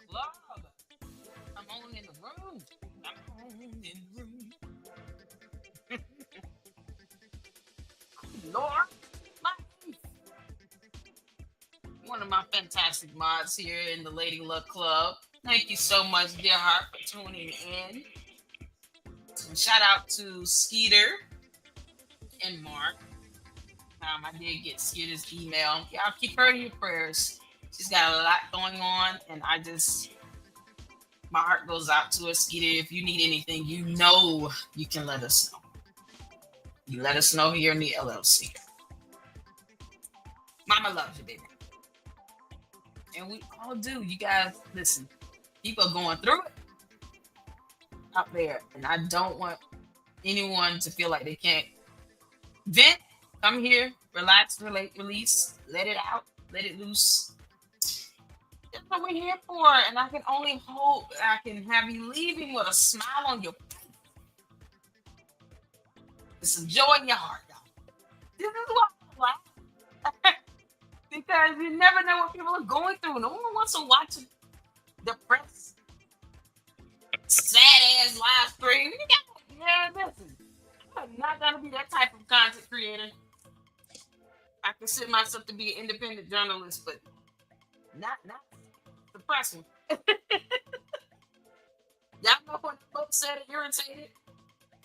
Club. I'm on in the room. I'm on in the room. Lord, my one of my fantastic mods here in the Lady Luck Club. Thank you so much, dear heart, for tuning in. And shout out to Skeeter and Mark. I did get Skeeter's email. Y'all keep her in your prayers. She's got a lot going on, and my heart goes out to her, Skeeter. If you need anything, you can let us know. You let us know here in the LLC. Mama loves you, baby. And we all do. You guys, listen, people are going through it out there. And I don't want anyone to feel like they can't vent. Come here, relax, relate, release, let it out, let it loose. That's what we're here for. And I can only hope I can have you leaving with a smile on your face. With some joy in your heart, y'all. This is what I like. Because you never know what people are going through. No one wants to watch a depressed, sad ass live stream. Listen. I'm not gonna be that type of content creator. I consider myself to be an independent journalist, but not depressing. Y'all know when folks said it irritated?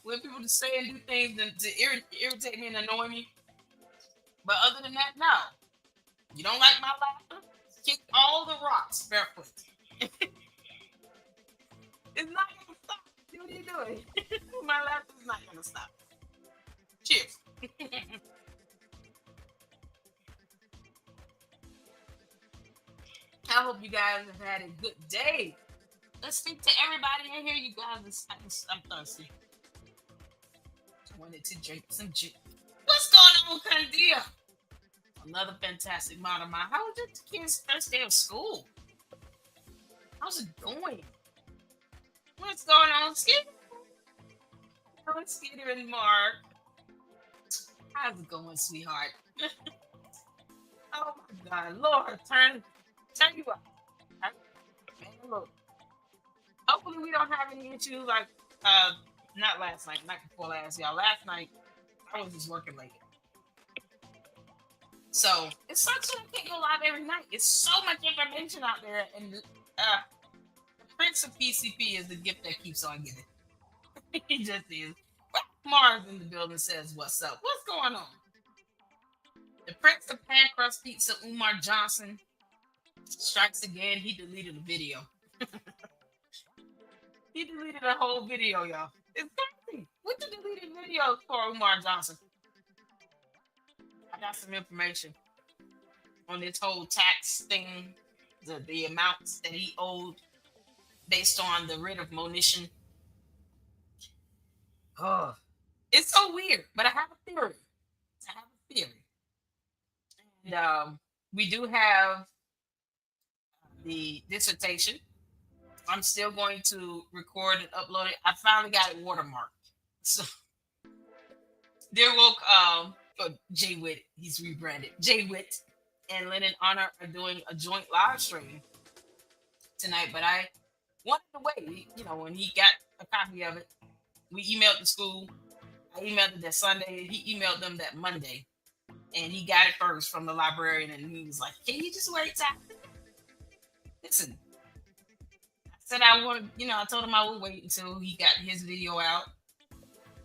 When people just say and do things to irritate me and annoy me. But other than that, no. You don't like my laughter? Kick all the rocks barefoot. It's not gonna stop. What are you doing? My laughter is not gonna stop. Cheers. I hope you guys have had a good day. Let's speak to everybody in here. You guys, I'm thirsty. Wanted to drink some juice. What's going on, Candia? Another fantastic mod of mine. How was your kids' first day of school? How's it going? What's going on, Skeeter? Skeeter and Mark. How's it going, sweetheart? Oh my God, Lord, turn you up. Man, look. Hopefully we don't have any issues like not last night, night before last, y'all. Last night I was just working late. So it sucks when I can't go live every night. It's so much information out there, and the Prince of PCP is the gift that keeps on giving. He just is. Mars in the building says, "What's up? What's going on?" The Prince of Pan Crust Pizza, Umar Johnson, strikes again. He deleted the video. He deleted the whole video, y'all. It's crazy. What you deleted videos for, Umar Johnson? I got some information on this whole tax thing, the amounts that he owed based on the writ of monition. Oh, it's so weird, but I have a theory. And we do have the dissertation. I'm still going to record and upload it. I finally got it watermarked. So, dear woke, Jay Witt, he's rebranded. Jay Witt and Lennon Honor are doing a joint live stream tonight, but I wanted to wait. When he got a copy of it, we emailed the school. I emailed it that Sunday. He emailed them that Monday. And he got it first from the librarian, and he was like, "Can you just wait time?" Listen, I said I would, I told him I would wait until he got his video out.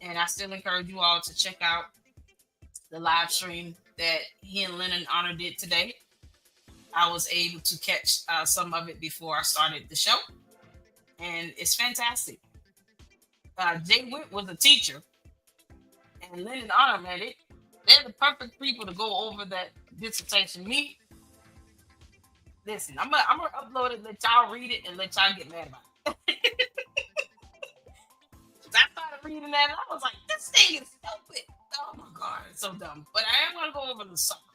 And I still encourage you all to check out the live stream that he and Lennon Honor did today. I was able to catch some of it before I started the show. And it's fantastic. Jay Witt was a teacher. And Lennon Honor, man, they're the perfect people to go over that dissertation. Listen, I'm gonna upload it, let y'all read it, and let y'all get mad about it. I started reading that, and I was like, this thing is stupid. Oh my God, it's so dumb. But I am gonna go over the summer.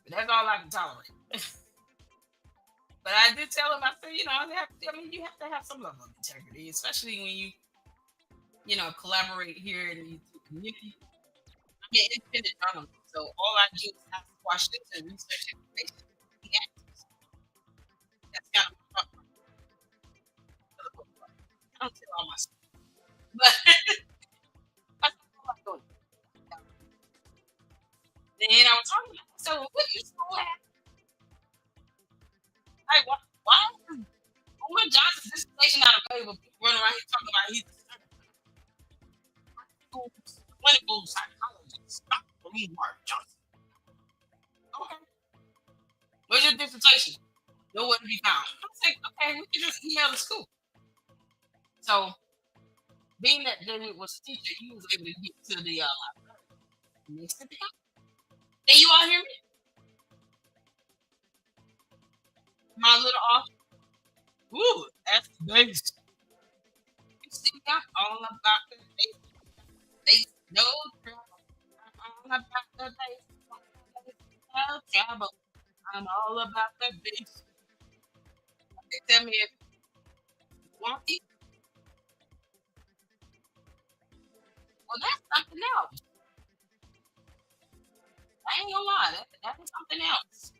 But that's all I can tolerate. But I did tell him, I said, you have to have some level of integrity, especially when you collaborate here in the community. I'm an independent journalist, so all I do is ask questions and research information. Like, why is Umar Johnson's dissertation not available? People running around here talking about he's a clinical psychologist. Dr. Umar Johnson. Okay. Where's your dissertation? Nowhere to be found. I was like, okay, we can just email the school. So, being that David was a teacher, he was able to get to the next to the house. Hey, you all hear me? My little off. Ooh, that's nice. You see, I'm all about the base. Base, no trouble. I'm all about the base. No trouble. I'm all about the base. They tell me if you want it, well, that's something else. I ain't gonna lie, that's something else.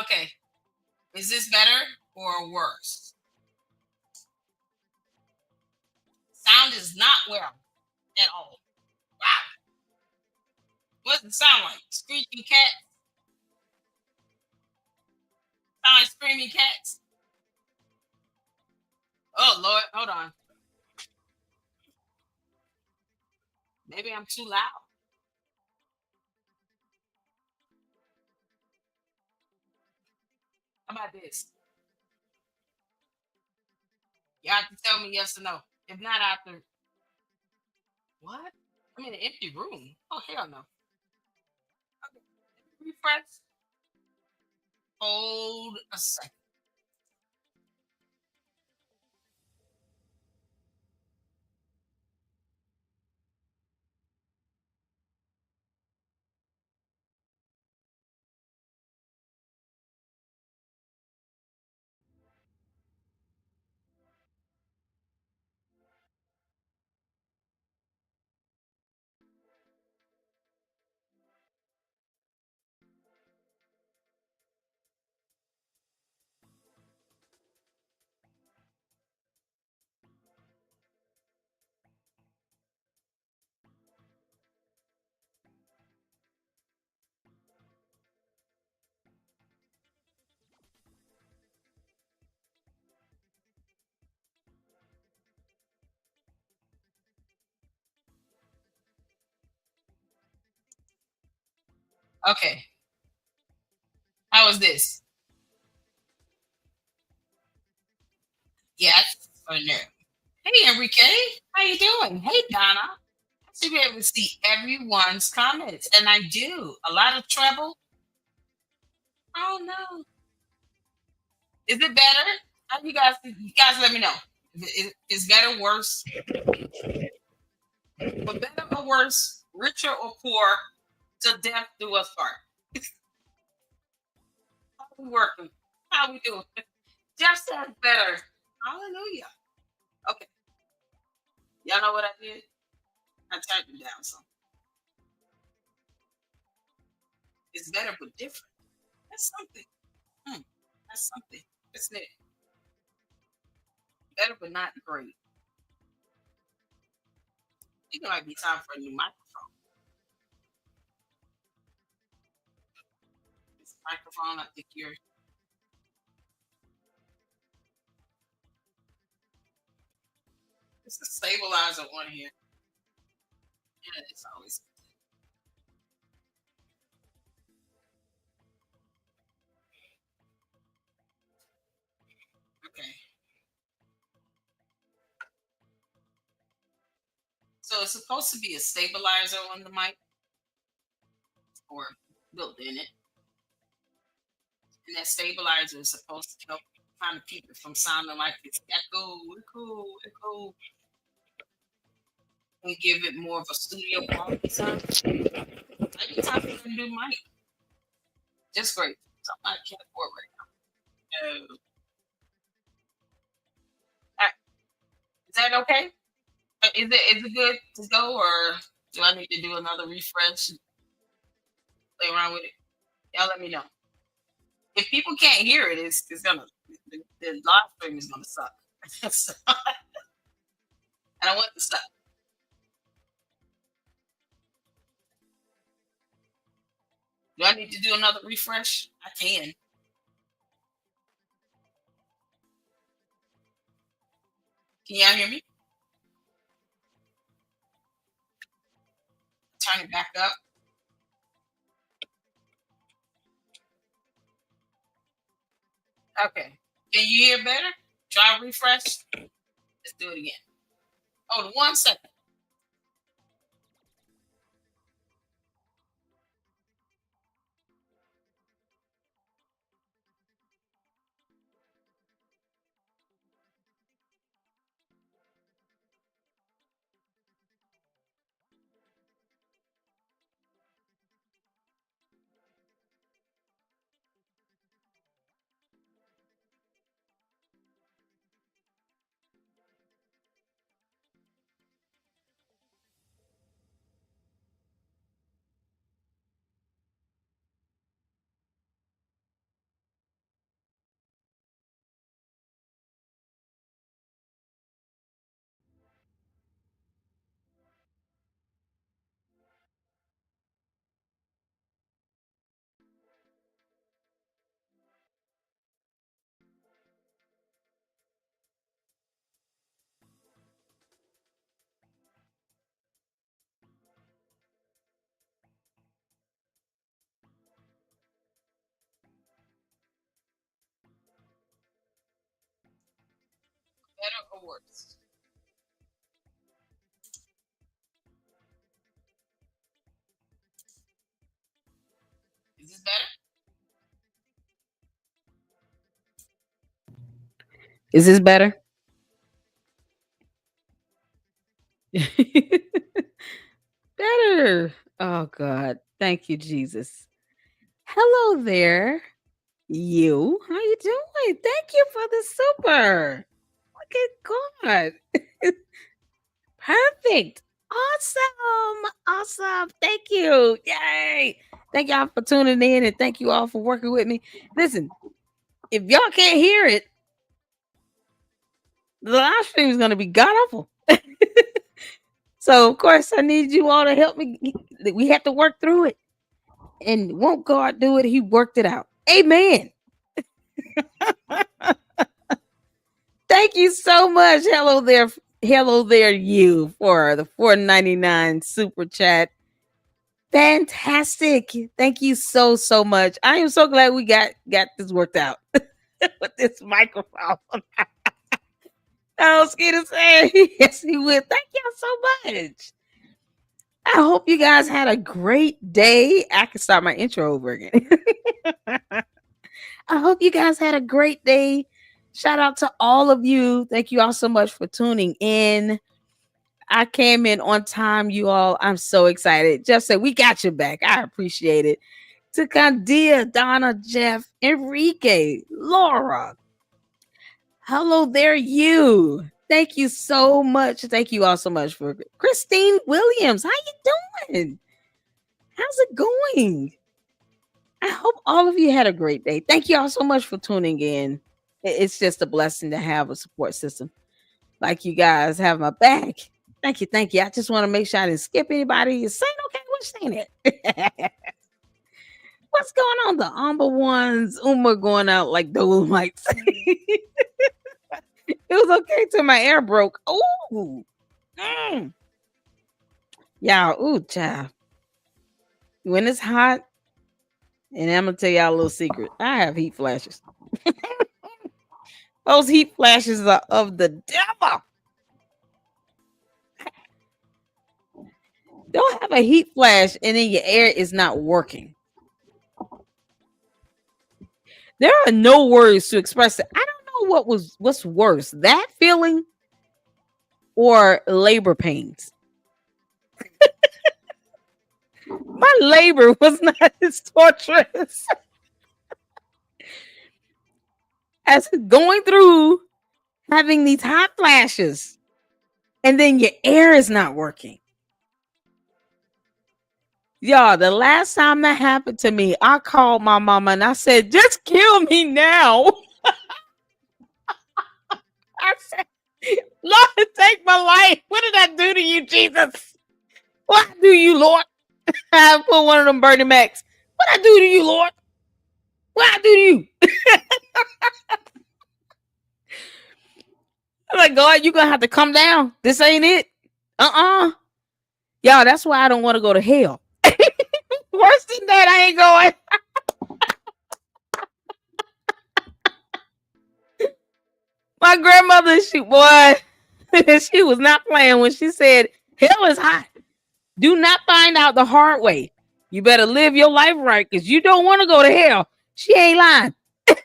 Okay, is this better or worse? Sound is not well at all. Wow. What does it sound like? Screeching cats? Sound like screaming cats? Oh Lord, hold on. Maybe I'm too loud. How about this? You have to tell me yes or no. If not, I have to. What? I'm in an empty room. Oh hell no. Okay. Refresh. Hold a second. Okay. How was this? Yes or no? Hey Enrique, how you doing? Hey Donna. I should be able to see everyone's comments, and I do. A lot of trouble. Oh no. Is it better? How you guys let me know. Is better, worse, but better or worse, richer or poor, to death do us part. How we working? How we doing? Jeff says better. Hallelujah. Okay. Y'all know what I did? I turned it down some. It's better but different. That's something. Hmm. That's something. Isn't it? Better but not great. I think it might be time for a new microphone. This microphone, I think you're. It's a stabilizer on here. Yeah, it's always okay. So it's supposed to be a stabilizer on the mic or built in it. And that stabilizer is supposed to help kind of keep it from sounding like it's echo, and give it more of a studio quality sound. Maybe time for a new mic. Just great. Something I can't afford right now. Is that okay? Is it good to go, or do I need to do another refresh? Play around with it. Y'all let me know. if people can't hear it, it's gonna the live stream is gonna suck. So, I don't want it to suck. Do I need to do another refresh? I can. Can y'all hear me? Turn it back up. Okay. Can you hear better? Try refresh. Let's do it again. Hold on 1 second. Better or worse? Is this better? Is this better? Better. Oh God. Thank you, Jesus. Hello there. You. How you doing? Thank you for the super. Look at God. Perfect. Awesome. Awesome. Thank you. Yay. Thank y'all for tuning in and thank you all for working with me. Listen, if y'all can't hear it, the live stream is going to be god awful. So, of course, I need you all to help me. We have to work through it. And won't God do it? He worked it out. Amen. Thank you so much. Hello there. Hello there, you, for the $4.99 super chat. Fantastic. Thank you so much. I am so glad we got this worked out with this microphone. I was scared to say yes, he would. Thank y'all so much. I hope you guys had a great day. I can start my intro over again. I hope you guys had a great day. Shout out to all of you. Thank you all so much for tuning in. I came in on time, you all. I'm so excited. Jeff said, we got your back. I appreciate it. To Candia, Donna, Jeff, Enrique, Laura. Hello there, you. Thank you so much. Thank you all so much for Christine Williams. How you doing? How's it going? I hope all of you had a great day. Thank you all so much for tuning in. It's just a blessing to have a support system like you guys have my back. Thank you. Thank you. I just want to make sure I didn't skip anybody. You're saying okay, what's saying it? What's going on? The Amber ones, Umar going out like Dolomites. It was okay till my air broke. Ooh. Y'all, ooh, child. When it's hot, and I'm gonna tell y'all a little secret. I have heat flashes. Those heat flashes are of the devil. Don't have a heat flash and then your air is not working. There are no words to express it. I don't know what's worse, that feeling or labor pains. My labor was not as torturous as going through having these hot flashes and then your air is not working. Y'all, the last time that happened to me, I called my mama and I said, just kill me now. I said, Lord, take my life. What did I do to you, Jesus? What do you, Lord? I put one of them Bernie Macs. What I do to you, Lord? What I do to you? I'm like, God, you gonna have to come down. This ain't it. Y'all, that's why I don't want to go to hell. Worse than that, I ain't going. My grandmother, she was not playing when she said, hell is hot. Do not find out the hard way. You better live your life right because you don't want to go to hell. She ain't lying. She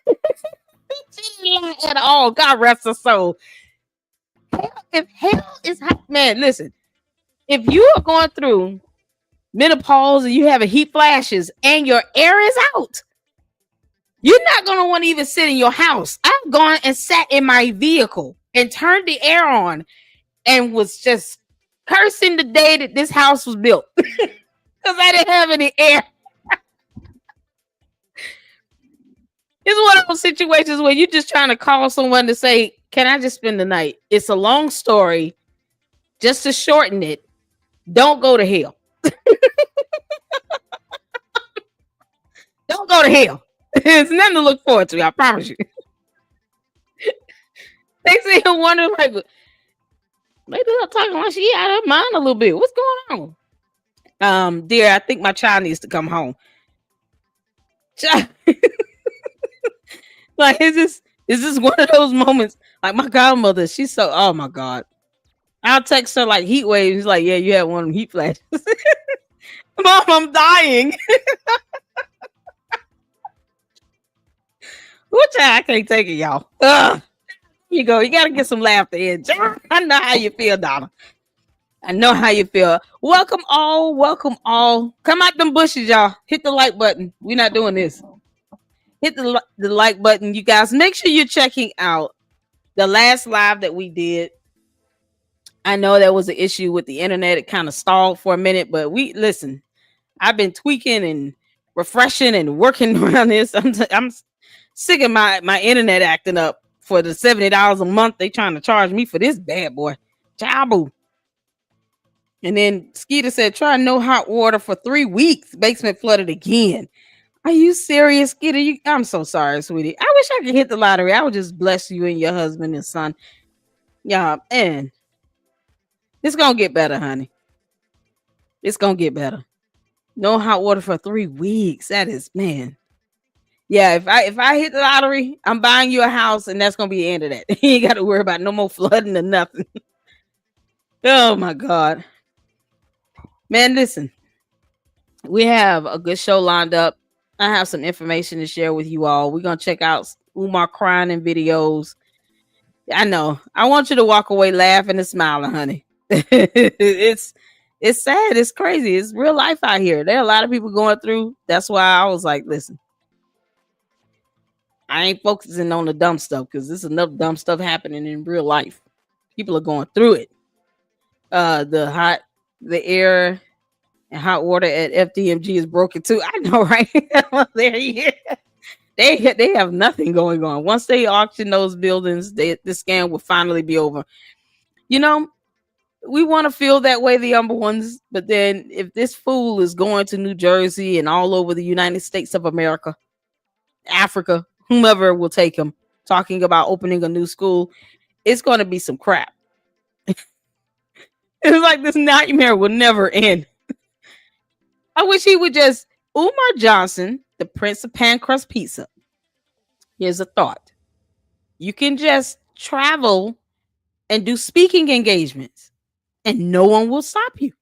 ain't lying at all. God rest her soul. If hell is hot, man, listen. If you are going through menopause and you having heat flashes and your air is out, you're not going to want to even sit in your house. I've gone and sat in my vehicle and turned the air on and was just cursing the day that this house was built because I didn't have any air. It's one of those situations where you're just trying to call someone to say, can I just spend the night? It's a long story. Just to shorten it, don't go to hell. Don't go to hell. It's nothing to look forward to, I promise you. They say you wonder, like, maybe they're talking like she out of her mind a little bit. What's going on? Dear, I think my child needs to come home. Like, is this one of those moments? Like my godmother, she's so, oh my God. I'll text her like heat waves. Like, yeah, you had one of them heat flashes. Mom, I'm dying. Which I can't take it, y'all. Ugh. You go. You gotta get some laughter in. I know how you feel, Donna. I know how you feel. Welcome all. Welcome all. Come out them bushes, y'all. Hit the like button. We're not doing this. Hit the like button, you guys. Make sure you're checking out the last live that we did. I know there was an issue with the internet. It kind of stalled for a minute, but listen. I've been tweaking and refreshing and working around this. I'm sick of my internet acting up for the $70 a month they trying to charge me for this bad boy. Jabu. And then Skeeter said, try no hot water for 3 weeks. Basement flooded again. Are you serious, Skeeter? I'm so sorry, sweetie. I wish I could hit the lottery. I would just bless you and your husband and son. Yeah, and it's gonna get better, honey. It's gonna get better. No hot water for 3 weeks. That is, man. Yeah, if I hit the lottery, I'm buying you a house, and that's gonna be the end of that. You ain't got to worry about no more flooding or nothing. Oh my God, man! Listen, we have a good show lined up. I have some information to share with you all. We're gonna check out Umar crying in videos. I know. I want you to walk away laughing and smiling, honey. It's sad. It's crazy. It's real life out here. There are a lot of people going through. That's why I was like, listen. I ain't focusing on the dumb stuff because there's enough dumb stuff happening in real life. People are going through it. The air and hot water at FDMG is broken too. I know, right? They have nothing going on. Once they auction those buildings, the scam will finally be over. You know, we want to feel that way, the number ones. But then if this fool is going to New Jersey and all over the United States of America, Africa, whomever will take him, talking about opening a new school, it's going to be some crap. It's like this nightmare will never end. I wish he would just, Umar Johnson, the Prince of Pan Crust Pizza. Here's a thought. You can just travel and do speaking engagements and no one will stop you.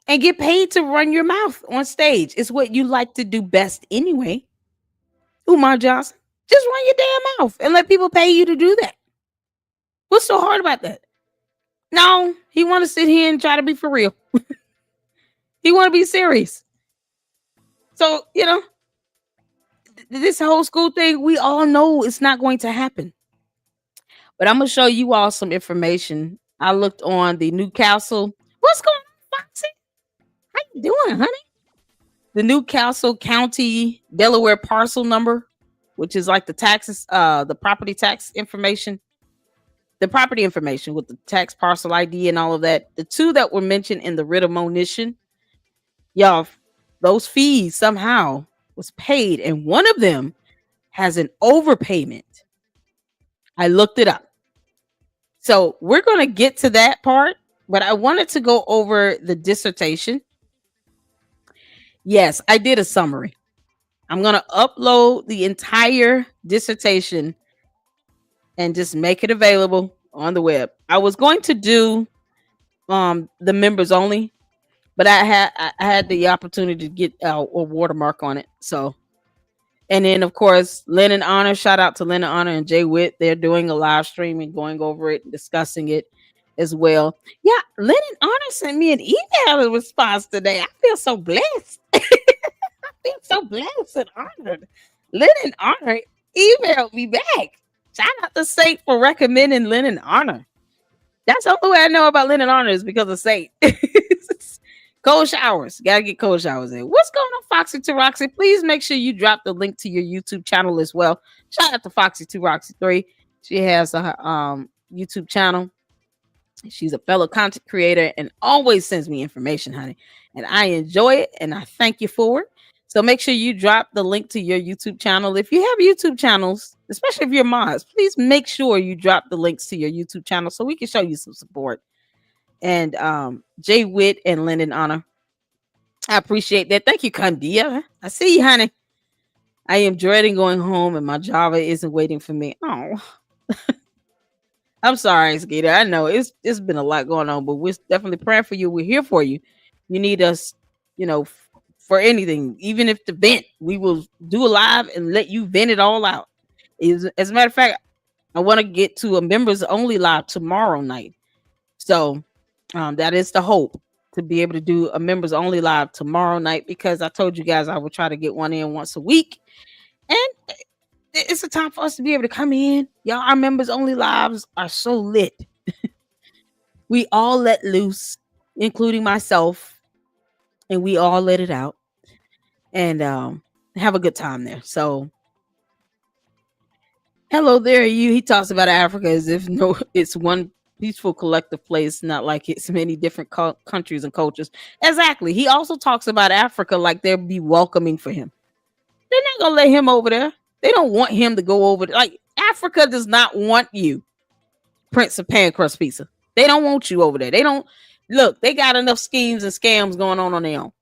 And get paid to run your mouth on stage. It's what you like to do best anyway. Umar Johnson, just run your damn mouth and let people pay you to do that. What's so hard about that? No, he want to sit here and try to be for real. He want to be serious. So, you know, this whole school thing, we all know it's not going to happen. But I'm going to show you all some information. I looked on the Newcastle. What's going on, Foxy? How on, honey? The Newcastle County, Delaware parcel number, which is like the taxes, the property tax information, the property information with the tax parcel ID and all of that. The two that were mentioned in the writ of monition, y'all, those fees somehow was paid, and one of them has an overpayment. I looked it up. So we're going to get to that part, but I wanted to go over the dissertation. Yes, I did a summary. I'm going to upload the entire dissertation and just make it available on the web. I was going to do the members only, but I had the opportunity to get a watermark on it. So, and then of course, Lynn and Honor, shout out to Lynn and Honor and Jay Witt. They're doing a live stream and going over it and discussing it as well. Yeah, Lynn and Honor sent me an email in response today. I feel so blessed. I feel so blessed and honored. Lynn and Honor emailed me back. Shout out to Saint for recommending Lynn and Honor. That's the only way I know about Lynn and Honor is because of Saint. Cold showers. Gotta get cold showers in. What's going on, Foxy to Roxy? Please make sure you drop the link to your YouTube channel as well. Shout out to Foxy to Roxy 3. She has a YouTube channel. She's a fellow content creator and always sends me information, honey. And I enjoy it and I thank you for it. So make sure you drop the link to your YouTube channel. If you have YouTube channels, especially if you're mods, please make sure you drop the links to your YouTube channel so we can show you some support. And Jay Witt and Lyndon Honor, I appreciate that. Thank you, Kandia. I see you, honey. I am dreading going home and my Java isn't waiting for me. Oh, I'm sorry, Skeeter. I know it's been a lot going on, but we're definitely praying for you. We're here for you. You need us, for anything, even if the vent, we will do a live and let you vent it all out. As a matter of fact, I want to get to a members only live tomorrow night. So that is the hope, to be able to do a members only live tomorrow night, because I told you guys I would try to get one in once a week. And it's a time for us to be able to come in. Y'all, our members only lives are so lit. We all let loose, including myself. And we all let it out and have a good time there. So, hello there, you. He talks about Africa as if it's one peaceful collective place, not like it's many different countries and cultures. Exactly. He also talks about Africa like they'll be welcoming for him. They're not gonna let him over there. They don't want him to go over there. Like, Africa does not want you, Prince of Pan Crust Pizza. They don't want you over there. They don't. Look, they got enough schemes and scams going on their own.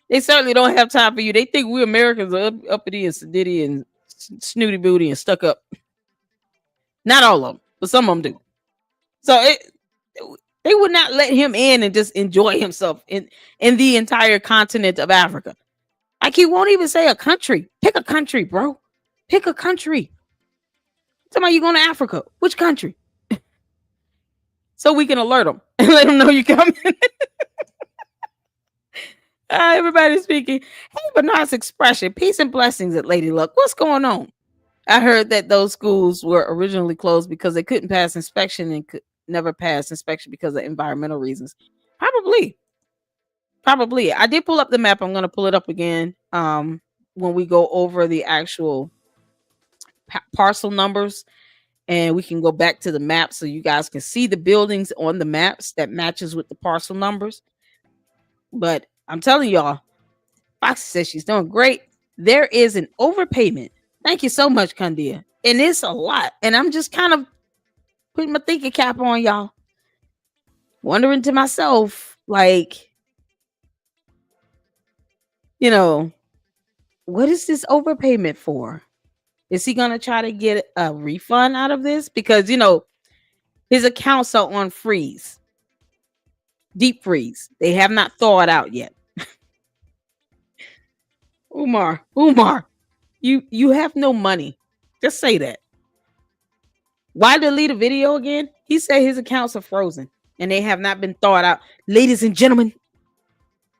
They certainly don't have time for you. They think we Americans are uppity and sedity and snooty booty and stuck up. Not all of them, but some of them do. So they would not let him in and just enjoy himself in the entire continent of Africa. Like, he won't even say a country. Pick a country, bro. Pick a country. Somebody, you going to Africa? Which country? So we can alert them and let them know you're coming. Everybody's speaking. Hey, Bernard's expression. Peace and blessings at Lady Luck. What's going on? I heard that those schools were originally closed because they couldn't pass inspection and could never pass inspection because of environmental reasons. Probably. I did pull up the map. I'm going to pull it up again when we go over the actual parcel numbers. And we can go back to the map so you guys can see the buildings on the maps that matches with the parcel numbers. But I'm telling y'all, Foxy says she's doing great. There is an overpayment. Thank you so much, Kandia. And it's a lot. And I'm just kind of putting my thinking cap on, y'all. Wondering to myself, like, what is this overpayment for? Is he going to try to get a refund out of this? Because, his accounts are on freeze. Deep freeze. They have not thawed out yet. Umar, you have no money. Just say that. Why delete a video again? He said his accounts are frozen and they have not been thawed out. Ladies and gentlemen,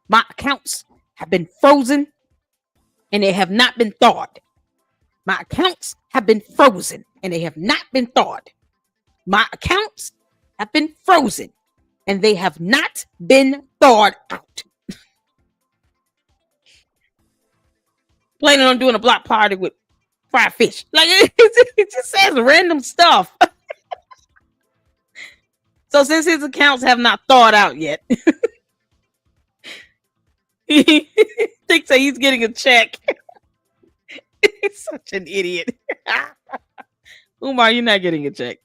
my accounts have been frozen and they have not been thawed. My accounts have been frozen and they have not been thawed. My accounts have been frozen and they have not been thawed out. planning on doing a block party with fried fish. Like it just says random stuff. So since his accounts have not thawed out yet, he thinks that he's getting a check. He's such an idiot. Umar, you're not getting a check.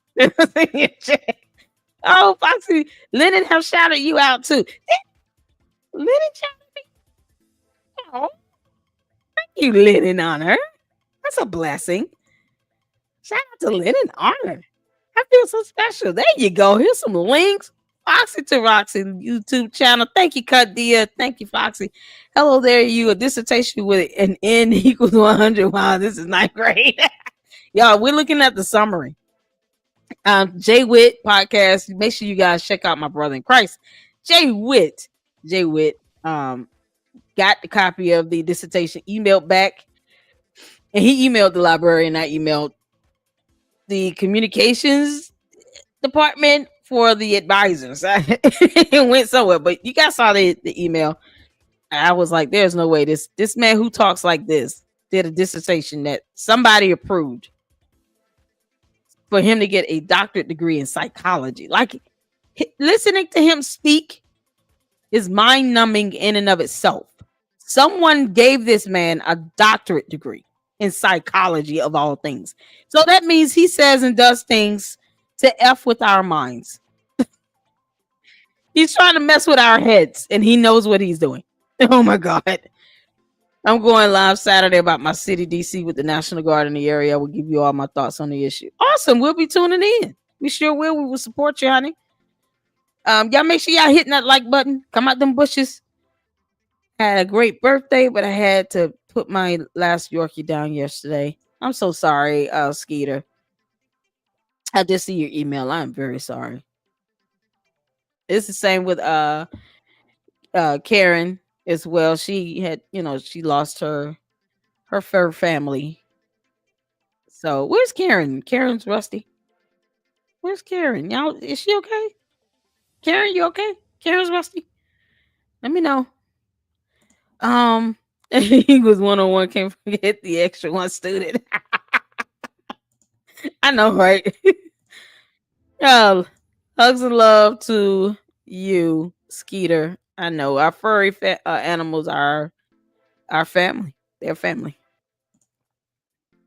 Oh, Foxy, Lennon have shouted you out too. Lennon shouted me. Oh, thank you, Lennon Honor. That's a blessing. Shout out to Lennon Honor. I feel so special. There you go. Here's some links. Foxy to Roxy YouTube channel. Thank you, Cut Dia. Thank you, Foxy. Hello there, you. A dissertation with an N equals 100. Wow, this is not great. Y'all, we're looking at the summary. Jay Witt podcast. Make sure you guys check out my brother in Christ, Jay Witt. Got the copy of the dissertation emailed back, and he emailed the library, and I emailed the communications department for the advisors. It went somewhere, but you guys saw the email. I was like, there's no way this man who talks like this did a dissertation that somebody approved for him to get a doctorate degree in psychology. Like, listening to him speak is mind-numbing in and of itself. Someone gave this man a doctorate degree in psychology, of all things. So that means he says and does things to F with our minds. He's trying to mess with our heads, and he knows what he's doing. Oh my God. I'm going live Saturday about my city, DC, with the National Guard in the area. I will give you all my thoughts on the issue. Awesome. We'll be tuning in. We sure will. We will support you, honey. Y'all make sure y'all hitting that like button. Come out them bushes. Had a great birthday, but I had to put my last Yorkie down yesterday. I'm so sorry, Skeeter. I did see your email. I'm very sorry. It's the same with Karen as well. She had, she lost her fur family. So where's Karen? Karen's rusty. Where's Karen? Y'all, is she okay? Karen, you okay? Karen's rusty. Let me know. He was 101. Can't forget the extra one student. I know, right? Hugs and love to you, Skeeter. I know our furry animals are our family. They're family.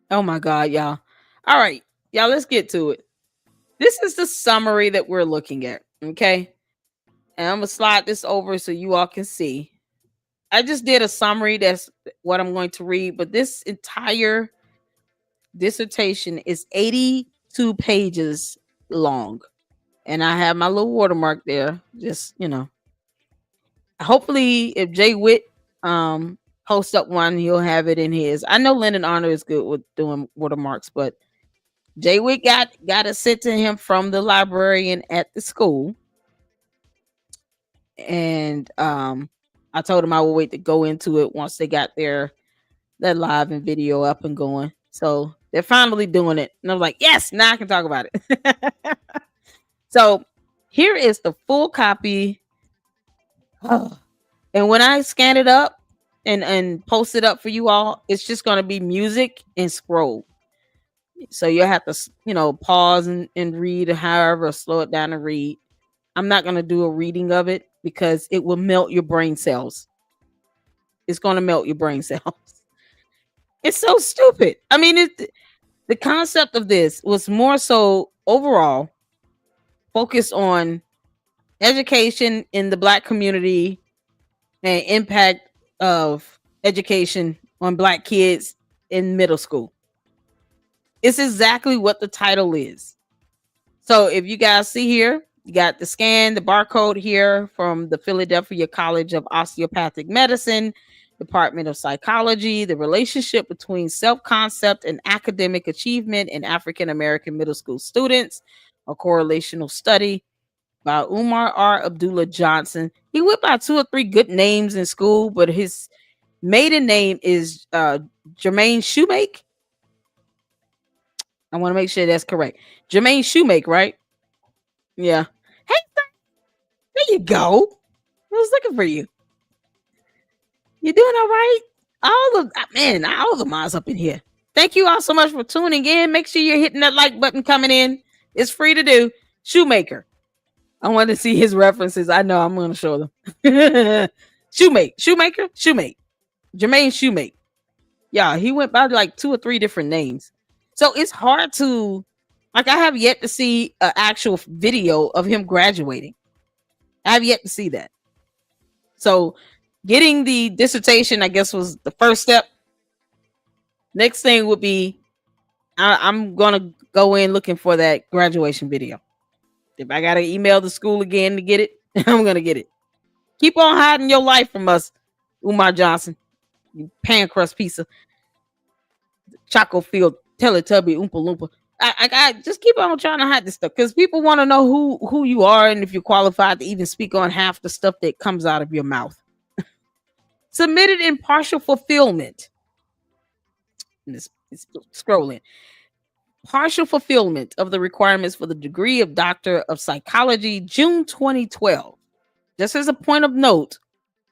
Oh my God, y'all. All right, y'all, let's get to it. This is the summary that we're looking at, okay? And I'm going to slide this over so you all can see. I just did a summary. That's what I'm going to read. But this entire dissertation is 82 pages long. And I have my little watermark there. Just, hopefully if Jay Witt posts up one, he'll have it in his. I know Lennon Honor is good with doing watermarks, but Jay Witt got it sent to him from the librarian at the school. And I told him I would wait to go into it once they got their live and video up and going. So they're finally doing it. And I'm like, yes, now I can talk about it. So here is the full copy. Oh. And when I scan it up and post it up for you all, it's just going to be music and scroll. So you'll have to, pause and read, or however, slow it down and read. I'm not going to do a reading of it because it will melt your brain cells. It's going to melt your brain cells. It's so stupid. I mean, the concept of this was more so overall focused on education in the Black community and impact of education on Black kids in middle school. It's exactly what the title is. So if you guys see here, you got the scan, the barcode here from the Philadelphia College of Osteopathic Medicine, Department of Psychology, the relationship between self-concept and academic achievement in African-American middle school students, a correlational study by Umar R. Abdullah-Johnson. He went by 2 or 3 good names in school, but his maiden name is Jermaine Shoemake. I want to make sure that's correct. Jermaine Shoemake, right? Yeah. Hey, there you go. I was looking for you. You doing all right? All the mods up in here. Thank you all so much for tuning in. Make sure you're hitting that like button coming in. It's free to do. Shoemaker. I want to see his references. I know I'm going to show them. Shoemaker, Jermaine Shoemake. Yeah, he went by like 2 or 3 different names. So it's hard to, like, I have yet to see an actual video of him graduating. I have yet to see that. So getting the dissertation, I guess, was the first step. Next thing would be I'm going to go in looking for that graduation video. If I got to email the school again to get it, I'm going to get it. Keep on hiding your life from us, Umar Johnson. You pan crust piece of Choco Field Teletubby Oompa Loompa. I just keep on trying to hide this stuff because people want to know who you are and if you're qualified to even speak on half the stuff that comes out of your mouth. Submitted in partial fulfillment. It's scrolling. Partial fulfillment of the requirements for the degree of Doctor of Psychology, June 2012. Just as a point of note,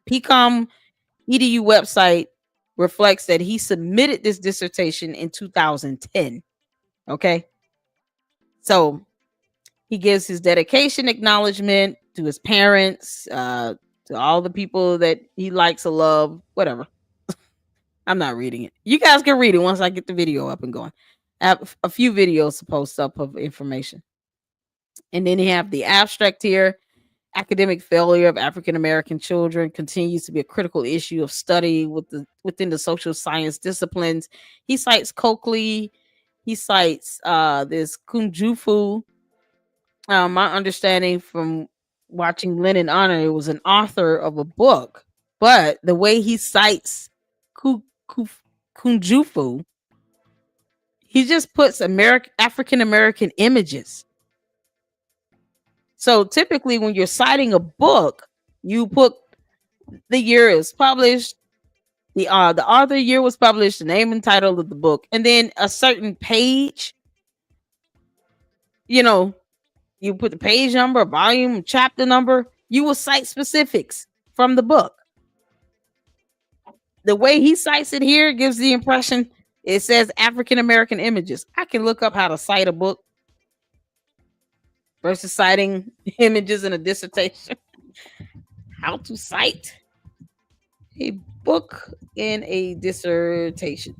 PCOM EDU website reflects that he submitted this dissertation in 2010. Okay. So he gives his dedication acknowledgement to his parents, to all the people that he likes or love, whatever. I'm not reading it. You guys can read it once I get the video up and going. I have a few videos to post up of information. And then you have the abstract here. Academic failure of African American children continues to be a critical issue of study within the social science disciplines. He cites Coakley. He cites this Kunjufu. My understanding from watching Lennon Honor, it was an author of a book, but the way he cites Kunjufu, he just puts African American images. So typically when you're citing a book, you put the year it was published, the author year was published, the name and title of the book, and then a certain page. You know, you put the page number, volume, chapter number. You will cite specifics from the book. The way he cites it here gives the impression it says African American images. I can look up how to cite a book versus citing images in a dissertation. How to cite a book in a dissertation.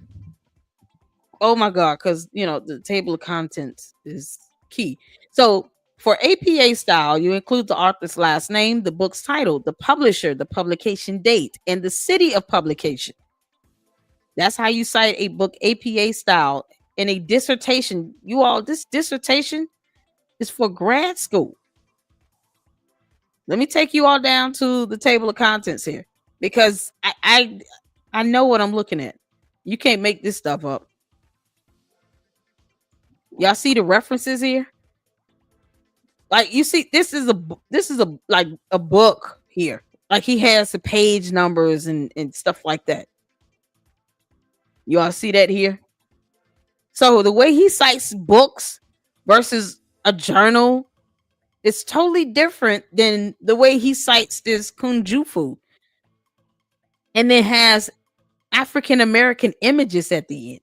Oh my God, because the table of contents is key. So for APA style, you include the author's last name, the book's title, the publisher, the publication date, and the city of publication. That's how you cite a book APA style. In a dissertation, this dissertation is for grad school. Let me take you all down to the table of contents here because I know what I'm looking at. You can't make this stuff up. Y'all see the references here? Like you see, this is a book here. Like he has the page numbers and stuff like that. You all see that here? So the way he cites books versus a journal, it's totally different than the way he cites this Kunjufu. And then has African American images at the end.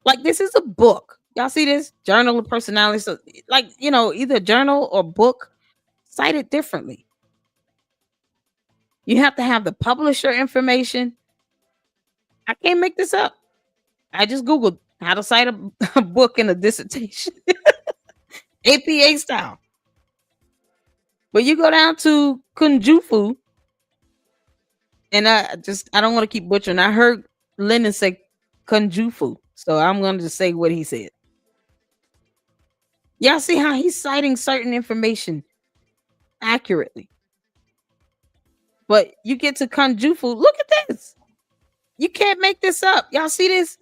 Like this is a book. Y'all see this? Journal of personality. So like, either journal or book, cite it differently. You have to have the publisher information. I can't make this up. I just Googled how to cite a book in a dissertation. APA style. But you go down to Kunjufu, and I don't want to keep butchering. I heard Lennon say Kunjufu, so I'm going to just say what he said. Y'all see how he's citing certain information accurately. But you get to Kunjufu, look at this. You can't make this up. Y'all see this?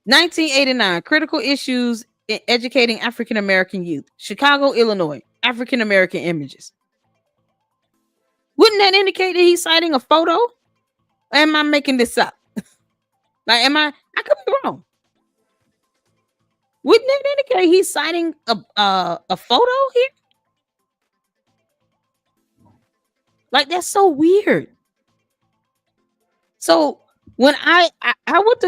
1989, critical issues in educating African American youth. Chicago, Illinois, African American images. Wouldn't that indicate that he's citing a photo? Or am I making this up? Like, I could be wrong. Wouldn't that indicate he's citing a photo here? Like, that's so weird. So when I went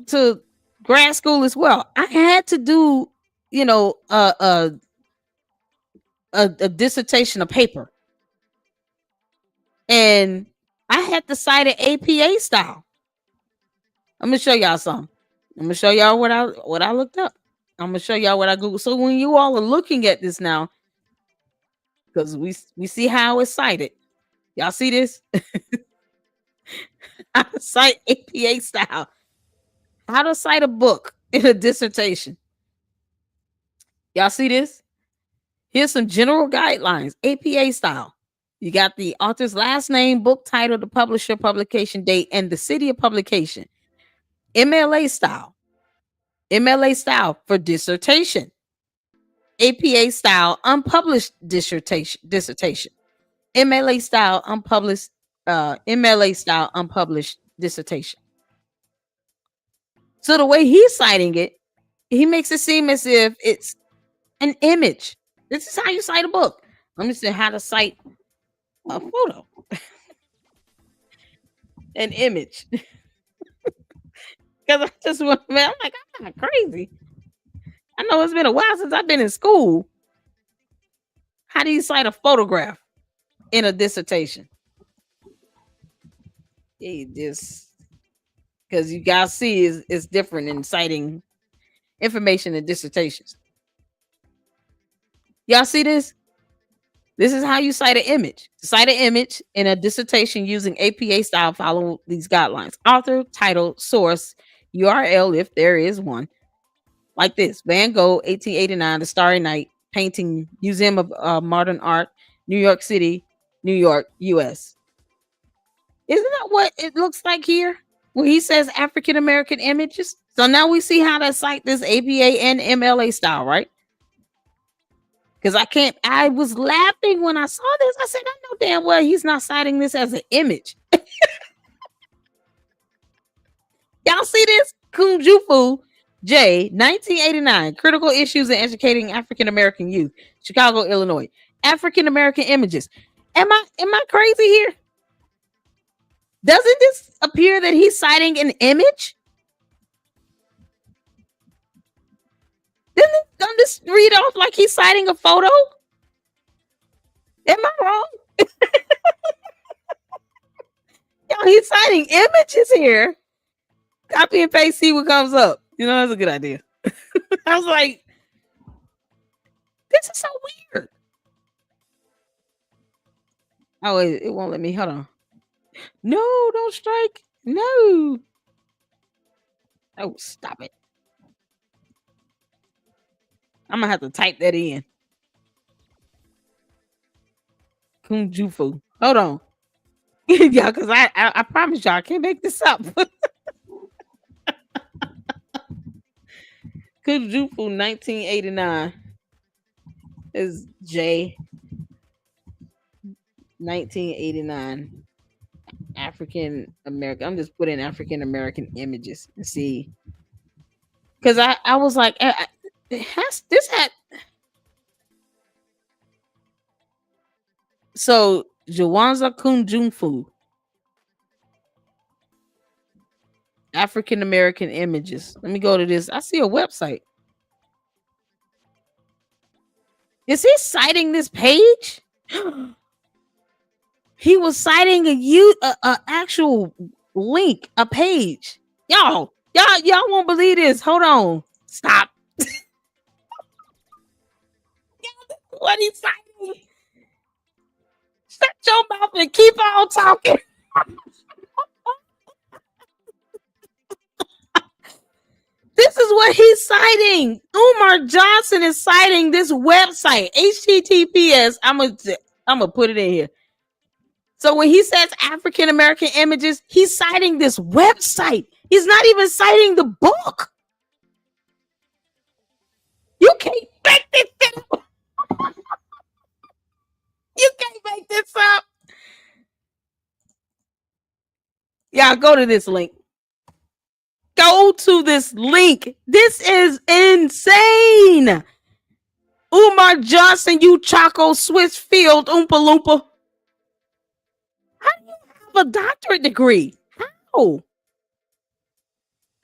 to grad school as well, I had to do, you know, a dissertation, a paper, and I had to cite it APA style. I'm gonna show y'all something. I'm gonna show y'all what I looked up. I'm gonna show y'all what I Googled. So when you all are looking at this now, because we see how it's cited. Y'all see this? How to cite APA style. How to cite a book in a dissertation. Y'all see this? Here's some general guidelines, APA style. You got the author's last name, book title, the publisher, publication date, and the city of publication. MLA style. MLA style for dissertation. APA style unpublished dissertation. MLA style unpublished MLA style unpublished dissertation. So the way he's citing it, he makes it seem as if it's an image. This is how you cite a book. Let me see how to cite a photo. An image. Because I just want, man, I'm like, I'm not crazy. I know it's been a while since I've been in school. How do you cite a photograph in a dissertation? Because you guys see is different in citing information in dissertations. Y'all see this? This is how you cite an image. To cite an image in a dissertation using APA style, follow these guidelines. Author, title, source, URL if there is one. Like this: Van Gogh, 1889, The Starry Night, painting, Museum of Modern Art, New York City, New York, US. Isn't that what it looks like here? When he says African American images. So now we see how to cite this APA and MLA style, right? Because I was laughing when I saw this. I said, I know damn well he's not citing this as an image. Y'all see this? Kunjufu J, 1989, Critical Issues in Educating African American Youth, Chicago, Illinois. African American images. Am I crazy here? Doesn't this appear that he's citing an image? Doesn't this read off like he's citing a photo? Am I wrong? Yo, he's citing images here. Copy and paste, see what comes up. You know, that's a good idea. I was like, this is so weird. Oh, it won't let me. Hold on. No, don't strike. No. Oh, stop it. I'm gonna have to type that in. Kunjufu. Hold on. Yeah, because I promise y'all I can't make this up. Kunjufu 1989 is J 1989 African American. I'm just putting African American images and see. Because I was like, so Jawanza Kunjufu African American images. Let me go to this. I see a website. Is he citing this page? He was citing a actual link, a page. Y'all won't believe this. Hold on. Stop. What he's citing? Shut your mouth and keep on talking. This is what he's citing. Umar Johnson is citing this website. HTTPS. I'm gonna put it in here. So when he says African American images, he's citing this website. He's not even citing the book. You can't make this up. You can't make this up. Y'all go to this link. Go to this link. This is insane. Umar Johnson, you Chaco Swiss Field Oompa Loompa. How do you have a doctorate degree? Oh,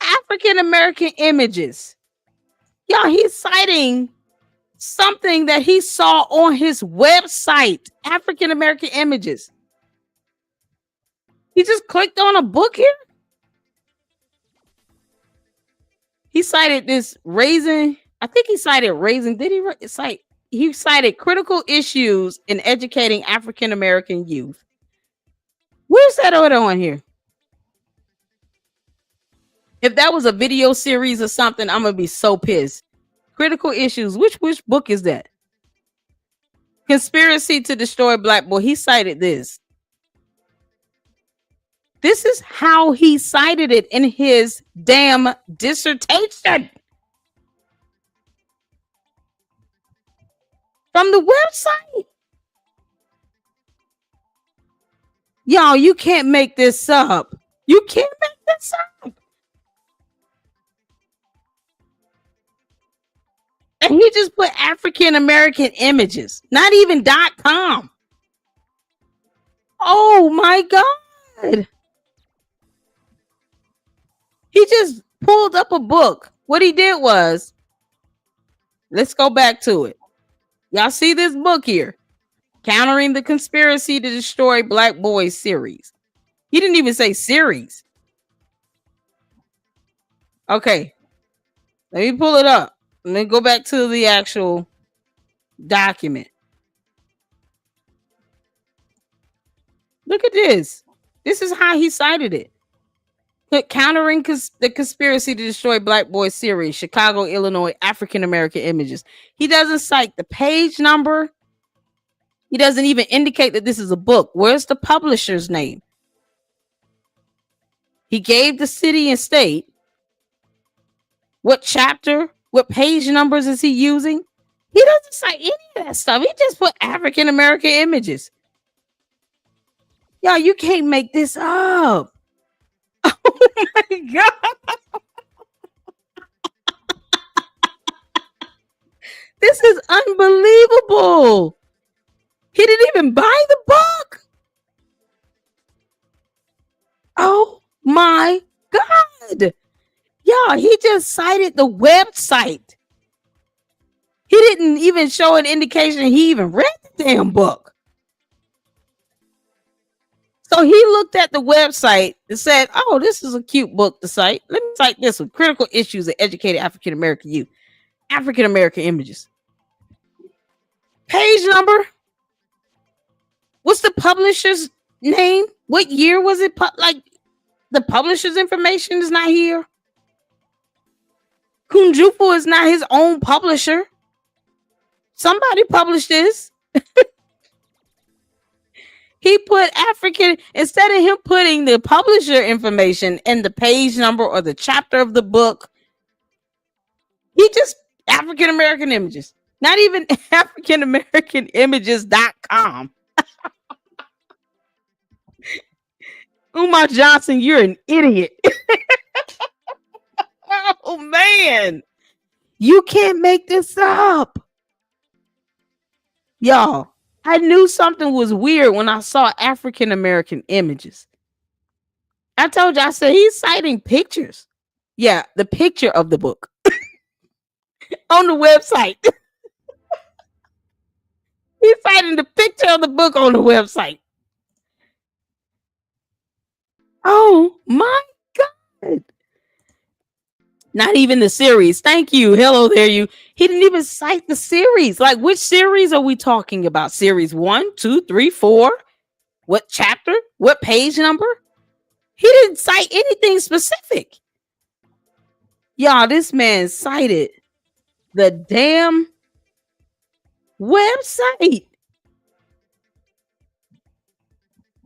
African American images. Y'all, he's citing something that he saw on his website. African American images. He just clicked on a book here. He cited this raising. I think he cited raising. Did he cite? He cited critical issues in educating African American youth. Where's that order on here? If that was a video series or something, I'm gonna be so pissed. Critical issues. Which book is that? Conspiracy to Destroy Black Boy. He cited this. This is how he cited it in his damn dissertation. From the website. Y'all, you can't make this up. You can't make this up. And he just put African American images, not even .com. Oh my God. He just pulled up a book. What he did was, let's go back to it. Y'all see this book here? Countering the Conspiracy to Destroy Black Boys series. He didn't even say series. Okay. Let me pull it up. Let me go back to the actual document. Look at this. This is how he cited it. Countering the Conspiracy to Destroy Black Boys series, Chicago, Illinois, African American images. He doesn't cite the page number. He doesn't even indicate that this is a book. Where's the publisher's name? He gave the city and state. What chapter? What page numbers is he using? He doesn't cite any of that stuff. He just put African American images. Y'all, you can't make this up. Oh my God. This is unbelievable. He didn't even buy the book. Oh my God. Y'all, he just cited the website. He didn't even show an indication he even read the damn book. So he looked at the website and said, oh, this is a cute book to cite. Let me cite this one. Critical Issues of Educated African American Youth. African American Images. Page number. What's the publisher's name? What year was it? Like, the publisher's information is not here. Kunjufu is not his own publisher. Somebody published this. He put African, instead of him putting the publisher information and the page number or the chapter of the book, he just African American images. Not even African American images.com. Umar Johnson, you're an idiot. Oh man. You can't make this up. Y'all, I knew something was weird when I saw African American images. I told you, I said he's citing pictures. Yeah, the picture of the book on the website. He's citing the picture of the book on the website. Oh my God. Not even the series. Thank you. Hello there, you. He didn't even cite the series. Like, which series are we talking about? Series 1, 2, 3, 4? What chapter? What page number? He didn't cite anything specific. Y'all, this man cited the damn website.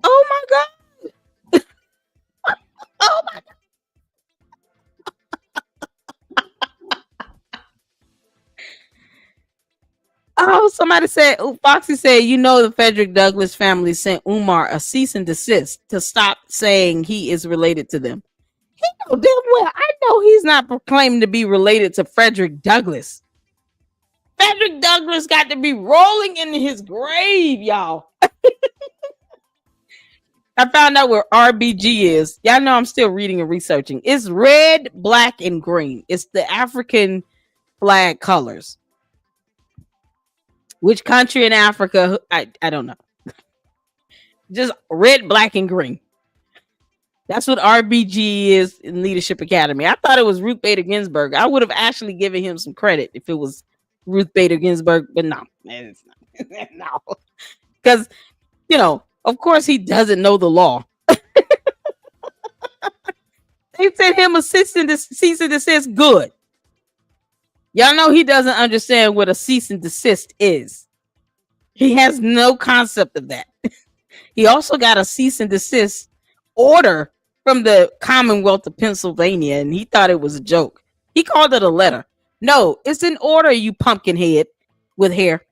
Oh my God. Oh my God. Oh, somebody said, Foxy said, you know, the Frederick Douglass family sent Umar a cease and desist to stop saying he is related to them. He know damn well. I know he's not proclaimed to be related to Frederick Douglass. Frederick Douglass got to be rolling in his grave, y'all. I found out where RBG is. Y'all know I'm still reading and researching. It's red, black, and green. It's the African flag colors. Which country in Africa? I don't know. Just red, black, and green. That's what RBG is in Leadership Academy. I thought it was Ruth Bader Ginsburg. I would have actually given him some credit if it was Ruth Bader Ginsburg, but no, it's not. No, because of course he doesn't know the law. They sent him a cease and desist. Good. Y'all know he doesn't understand what a cease and desist is. He has no concept of that. He also got a cease and desist order from the Commonwealth of Pennsylvania, and he thought it was a joke. He called it a letter. No, it's an order, you pumpkin head with hair.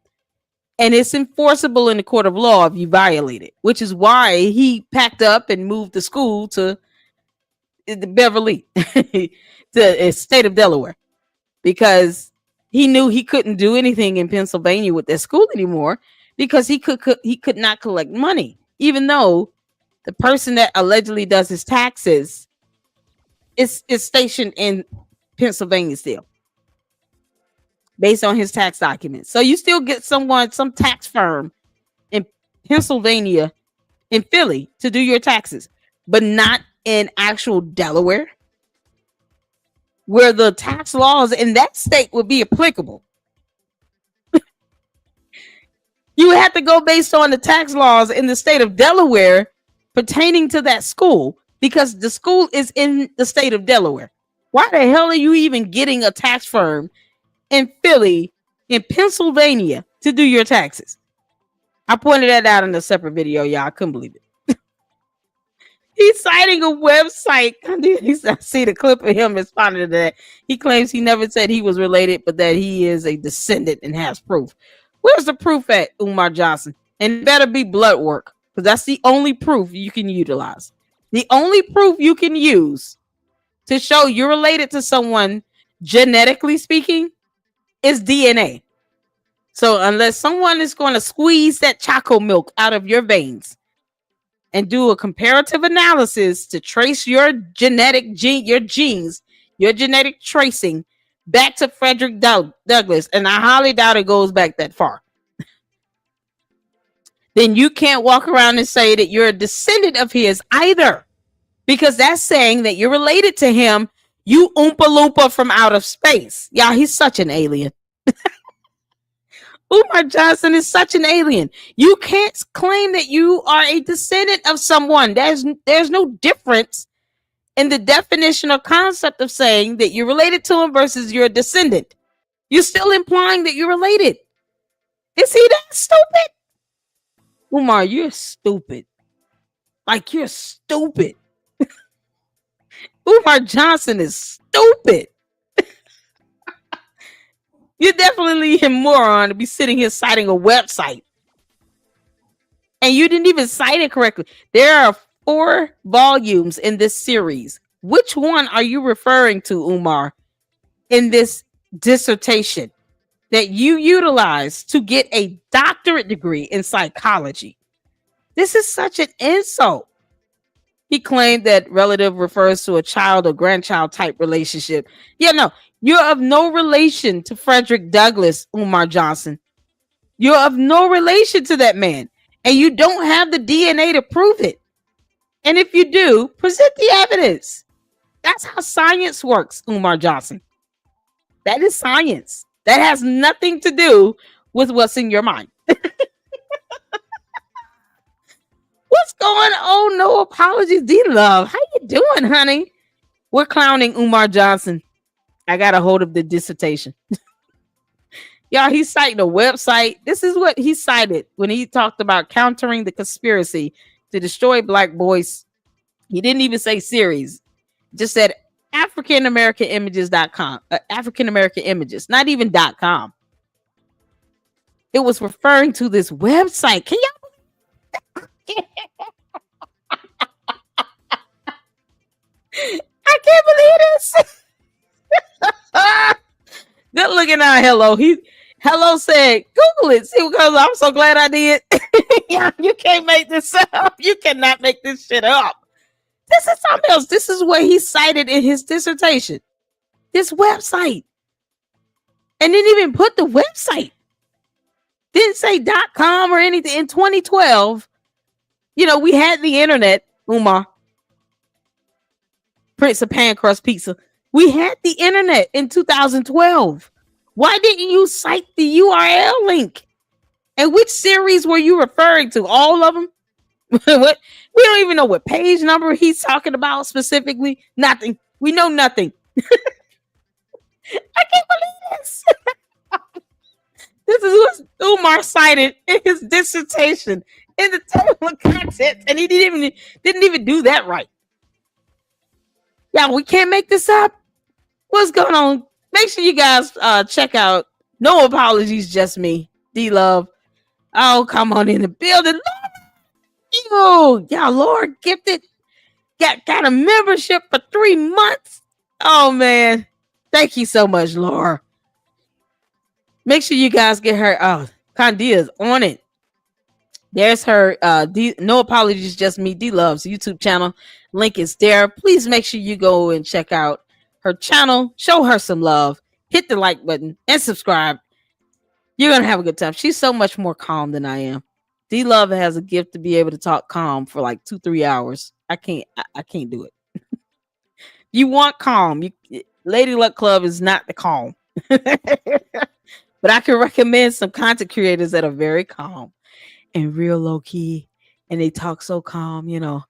And it's enforceable in the court of law if you violate it, which is why he packed up and moved the school to the Beverly, to the state of Delaware, because he knew he couldn't do anything in Pennsylvania with that school anymore because he could not collect money, even though the person that allegedly does his taxes is stationed in Pennsylvania still, based on his tax documents. So you still get some tax firm in Pennsylvania, in Philly, to do your taxes, but not in actual Delaware, where the tax laws in that state would be applicable. You have to go based on the tax laws in the state of Delaware pertaining to that school, because the school is in the state of Delaware. Why the hell are you even getting a tax firm in Philly, in Pennsylvania, to do your taxes? I pointed that out in a separate video, y'all. I couldn't believe it. He's citing a website. I see the clip of him responding to that. He claims he never said he was related, but that he is a descendant and has proof. Where's the proof at, Umar Johnson? And it better be blood work, because that's the only proof you can utilize. The only proof you can use to show you're related to someone, genetically speaking, is DNA. So unless someone is going to squeeze that choco milk out of your veins and do a comparative analysis to trace your your genes, your genetic tracing back to Frederick Douglass, and I highly doubt it goes back that far, then you can't walk around and say that you're a descendant of his either, because that's saying that you're related to him, you Oompa Loompa from outer space. Yeah, he's such an alien. Umar Johnson is such an alien. You can't claim that you are a descendant of someone. There's no difference in the definition or concept of saying that you're related to him versus you're a descendant. You're still implying that you're related. Is he that stupid? Umar, you're stupid. Like, you're stupid. Umar Johnson is stupid. You're definitely a moron to be sitting here citing a website. And you didn't even cite it correctly. There are 4 volumes in this series. Which one are you referring to, Umar, in this dissertation that you utilized to get a doctorate degree in psychology? This is such an insult. He claimed that relative refers to a child or grandchild type relationship. Yeah, no, you're of no relation to Frederick Douglass, Umar Johnson. You're of no relation to that man, and you don't have the DNA to prove it. And if you do, present the evidence. That's how science works, Umar Johnson. That is science. That has nothing to do with what's in your mind. What's going on? No apologies, D-Love. How you doing, honey? We're clowning Umar Johnson. I got a hold of the dissertation. Y'all, he's citing a website. This is what he cited when he talked about countering the conspiracy to destroy black boys. He didn't even say series. Just said AfricanAmericanImages.com. African American Images, not even .com. It was referring to this website. Can y'all? I can't believe this. Good looking out. Hello. Hello said, Google it. See what goes on. I'm so glad I did. Yeah, you can't make this up. You cannot make this shit up. This is something else. This is what he cited in his dissertation. This website. And didn't even put the website. Didn't say .com or anything. In 2012, we had the internet, Umar. Prince of Pan Crust Pizza. We had the internet in 2012. Why didn't you cite the URL link? And which series were you referring to? All of them? What? We don't even know what page number he's talking about specifically. Nothing. We know nothing. I can't believe this. This is what Umar cited in his dissertation in the table of contents, and he didn't even do that right. Yeah, we can't make this up. What's going on? Make sure you guys check out No Apologies, Just Me, D-Love. Oh, come on in the building. Y'all, Lord gifted. Got a membership for 3 months. Oh, man. Thank you so much, Laura. Make sure you guys get her. Condia's on it. There's her No Apologies, Just Me, D-Love's YouTube channel. Link is there. Please make sure you go and check out her channel. Show her some love. Hit the like button and subscribe. You're going to have a good time. She's so much more calm than I am. D-Love has a gift to be able to talk calm for like 2-3 hours. I can't do it. You want calm. Lady Luck Club is not the calm. But I can recommend some content creators that are very calm and real low key. And they talk so calm, and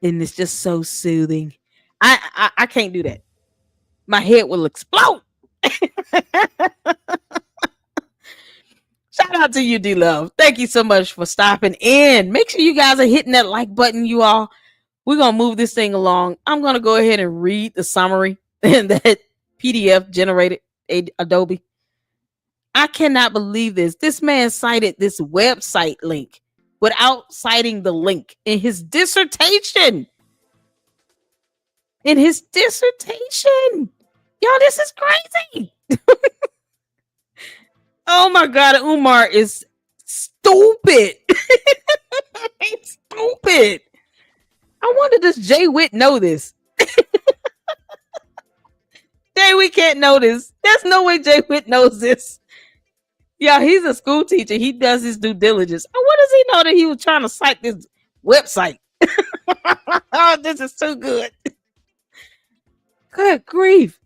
it's just so soothing. I can't do that. My head will explode. Shout out to you, D-Love. Thank you so much for stopping in. Make sure you guys are hitting that like button, you all. We're going to move this thing along. I'm going to go ahead and read the summary in that PDF generated Adobe. I cannot believe this. This man cited this website link without citing the link in his dissertation. Y'all, this is crazy. Oh my God, Umar is stupid. He's stupid. I wonder, does Jay Witt know this? Jay Witt can't know this. There's no way Jay Witt knows this. Yeah, he's a school teacher. He does his due diligence. What does he know that he was trying to cite this website? Oh, this is too good. Good grief.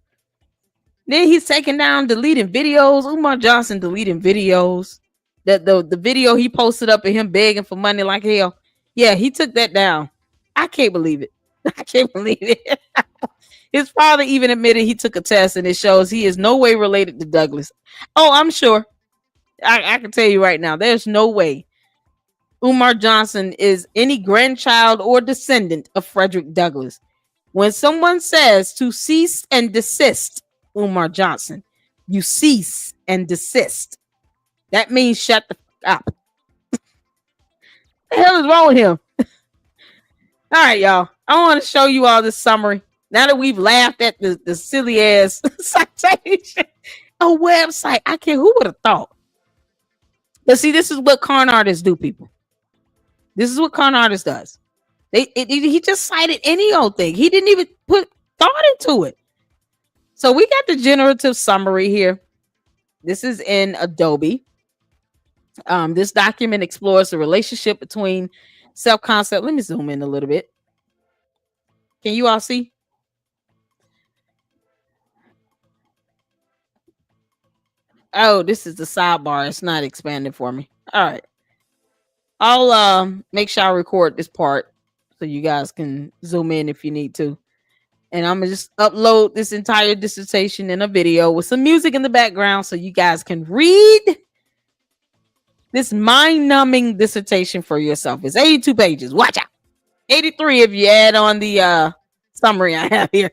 Then he's taking down, deleting videos. Umar Johnson deleting videos. The video he posted up of him begging for money like hell. Yeah, he took that down. I can't believe it. I can't believe it. His father even admitted he took a test and it shows he is no way related to Douglas. Oh, I'm sure. I can tell you right now, there's no way Umar Johnson is any grandchild or descendant of Frederick Douglass. When someone says to cease and desist, Umar Johnson, you cease and desist. That means shut the fuck up. What the hell is wrong with him? All right, y'all. I want to show you all this summary. Now that we've laughed at the silly ass citation, a website. Who would have thought? But see, this is what con artists do, people. This is what con artists does. He just cited any old thing. He didn't even put thought into it. So we got the generative summary here. This is in Adobe. This document explores the relationship between self-concept. Let me zoom in a little bit. Can you all see? Oh, this is the sidebar. It's not expanding for me. All right. I'll make sure I record this part so you guys can zoom in if you need to. And I'm going to just upload this entire dissertation in a video with some music in the background so you guys can read this mind-numbing dissertation for yourself. It's 82 pages. Watch out. 83 if you add on the summary I have here.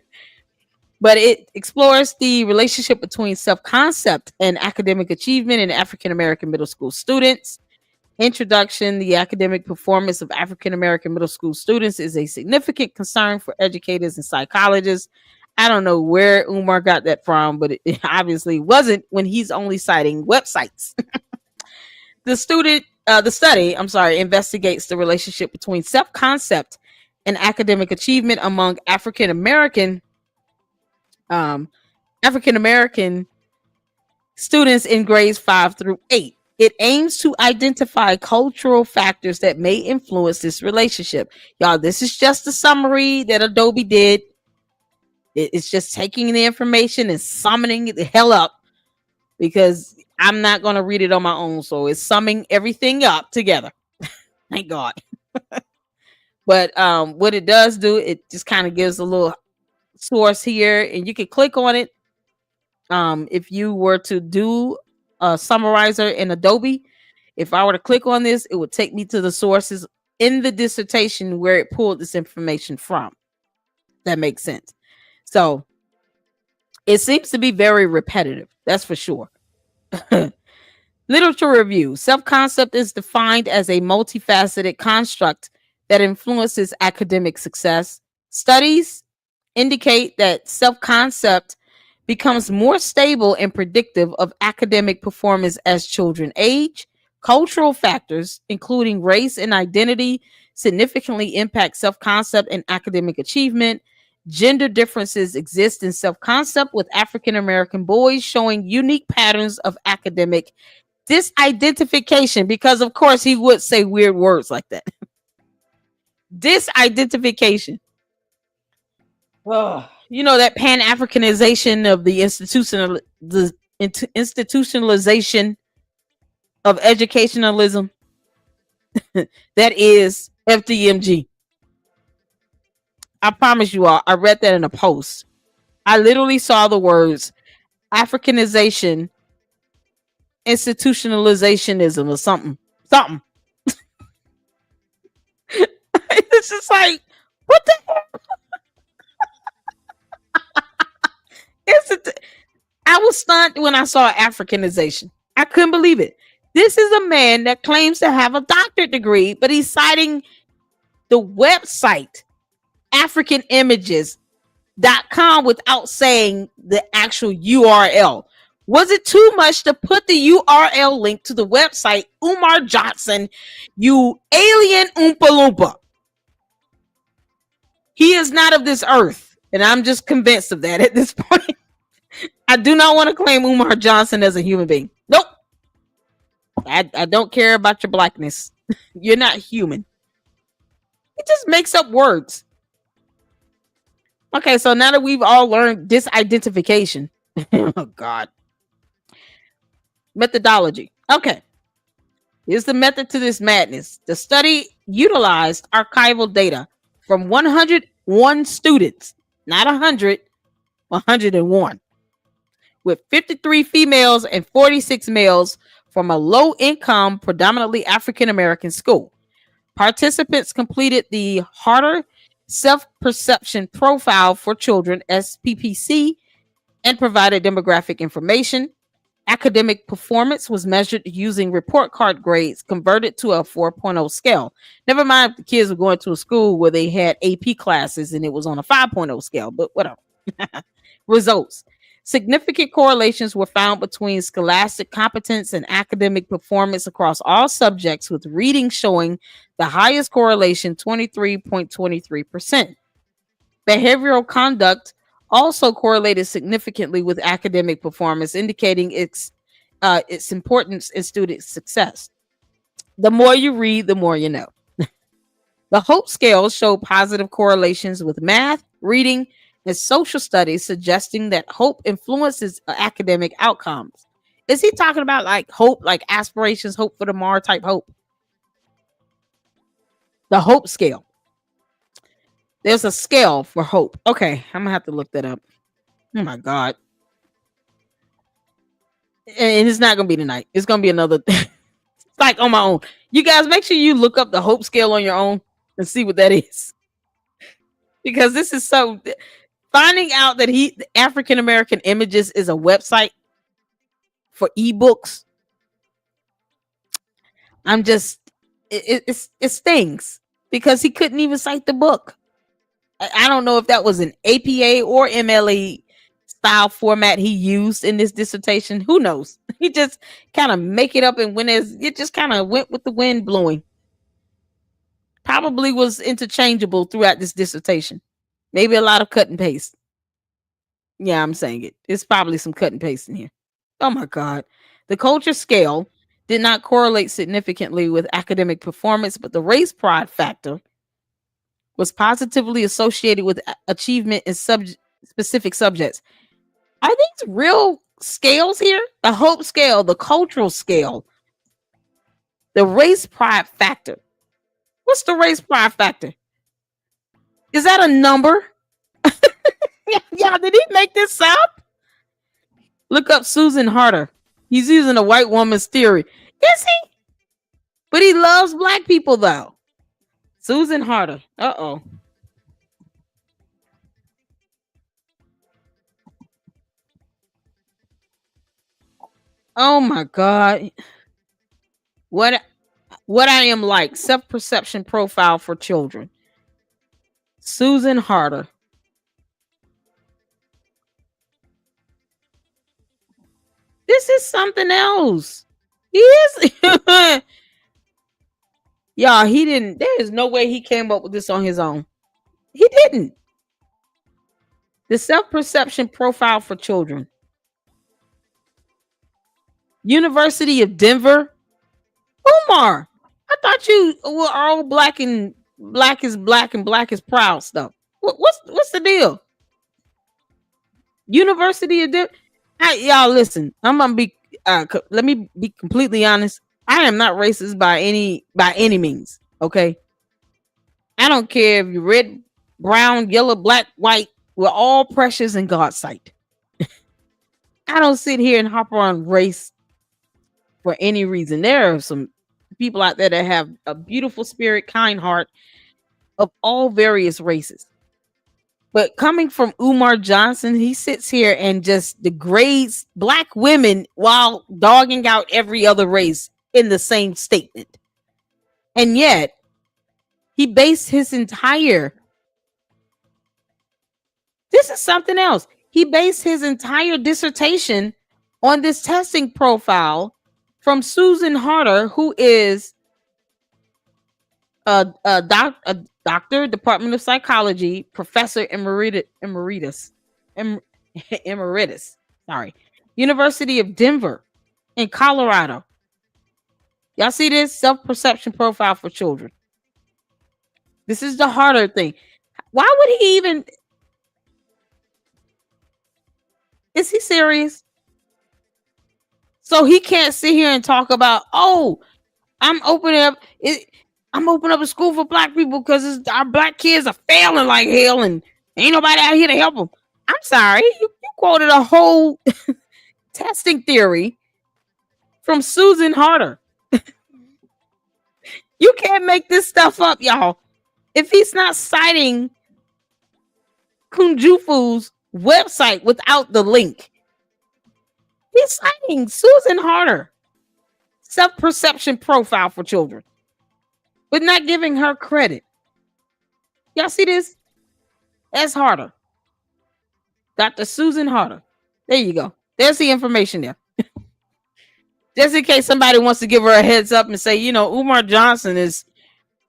But it explores the relationship between self-concept and academic achievement in African-American middle school students. Introduction: the academic performance of African-American middle school students is a significant concern for educators and psychologists. I don't know where Umar got that from, but it obviously wasn't when he's only citing websites. The student The study, I'm sorry, investigates the relationship between self-concept and academic achievement among um, African American students in grades 5 through 8. It aims to identify cultural factors that may influence this relationship. Y'all, this is just a summary that Adobe did. It's just taking the information and summoning it the hell up, because I'm not going to read it on my own. So it's summing everything up together. Thank God. But what it does do, it just kind of gives a little source here, and you can click on it. If you were to do a summarizer in Adobe, if I were to click on this, it would take me to the sources in the dissertation where it pulled this information from. That makes sense. So it seems to be very repetitive. That's for sure. Literature review. Self-concept is defined as a multifaceted construct that influences academic success. Studies indicate that self-concept becomes more stable and predictive of academic performance as children age. Cultural factors, including race and identity, significantly impact self-concept and academic achievement. Gender differences exist in self-concept, with African American boys showing unique patterns of academic disidentification, because of course he would say weird words like that. Disidentification. Oh, you know, that pan-Africanization of the institutionalization of educationalism. That is FDMG. I promise you all, I read that in a post. I literally saw the words Africanization, institutionalizationism, or something. It's just like, what the hell? I was stunned when I saw Africanization. I couldn't believe it. This is a man that claims to have a doctorate degree, but he's citing the website AfricanImages.com without saying the actual URL. Was it too much to put the URL link to the website Umar Johnson, you alien Oompa Loompa? He is not of this earth, and I'm just convinced of that at this point. I do not want to claim Umar Johnson as a human being. Nope. I don't care about your blackness. You're not human. It just makes up words. Okay, so now that we've all learned disidentification. Oh, God. Methodology. Okay. Here's the method to this madness. The study utilized archival data from 101 students, not 100, 101, with 53 females and 46 males from a low-income, predominantly African-American school. Participants completed the Harder Self-Perception Profile for Children, SPPC, and provided demographic information. Academic performance was measured using report card grades converted to a 4.0 scale. Never mind if the kids were going to a school where they had AP classes and it was on a 5.0 scale, but whatever. Results. Significant correlations were found between scholastic competence and academic performance across all subjects, with reading showing the highest correlation, 23.23%. Behavioral conduct also correlated significantly with academic performance, indicating its importance in student success. The more you read, the more you know. The Hope Scale showed positive correlations with math, reading, and social studies, suggesting that hope influences academic outcomes. Is he talking about like hope, like aspirations, hope for tomorrow type hope? The Hope Scale. There's a scale for hope. Okay, I'm gonna have to look that up. Oh my God. And it's not gonna be tonight. It's gonna be another it's like on my own. You guys make sure you look up the Hope Scale on your own and see what that is. Because this is so finding out that African American Images is a website for ebooks. I'm just it stings because he couldn't even cite the book. I don't know if that was an APA or MLA style format he used in this dissertation. Who knows? He just kind of make it up, and when it just kind of went with the wind blowing. Probably was interchangeable throughout this dissertation. Maybe a lot of cut and paste. Yeah, I'm saying it. It's probably some cut and paste in here. Oh my God. The culture scale did not correlate significantly with academic performance, but the race pride factor was positively associated with achievement in specific subjects. Are these real scales here? The Hope scale, the cultural scale, the race pride factor. What's the race pride factor? Is that a number? Yeah, did he make this up? Look up Susan Harter. He's using a white woman's theory. Is he? But he loves black people, though. Susan Harter. Uh-oh. Oh my God. What I am like. Self-perception profile for children. Susan Harter. This is something else. He is. Y'all, he didn't. There is no way he came up with this on his own. He didn't. The self-perception profile for children. University of Denver. Umar, I thought you were all black and black is black and black is proud stuff. What's the deal? University of Denver. Y'all listen. I'm gonna be. Let me be completely honest. I am not racist by any means. Okay. I don't care if you're red, brown, yellow, black, white. We're all precious in God's sight. I don't sit here and hop on race for any reason. There are some people out there that have a beautiful spirit, kind heart of all various races. But coming from Umar Johnson, he sits here and just degrades black women while dogging out every other race in the same statement. And yet, he based his entire... This is something else. He based his entire dissertation on this testing profile from Susan Harter, who is a doctor, Department of Psychology, Professor Emeritus. Sorry. University of Denver in Colorado. Y'all see this? Self-perception profile for children. This is the harder thing. Why would he even... Is he serious? So he can't sit here and talk about, oh, I'm opening up a school for black people because our black kids are failing like hell and ain't nobody out here to help them. I'm sorry. You quoted a whole testing theory from Susan Harter. You can't make this stuff up, y'all. If he's not citing Kunjufu's website without the link, he's citing Susan Harter self-perception profile for children, but not giving her credit. Y'all see this? That's Harter. Dr. Susan Harter. There you go. There's the information there. Just in case somebody wants to give her a heads up and say, Umar Johnson is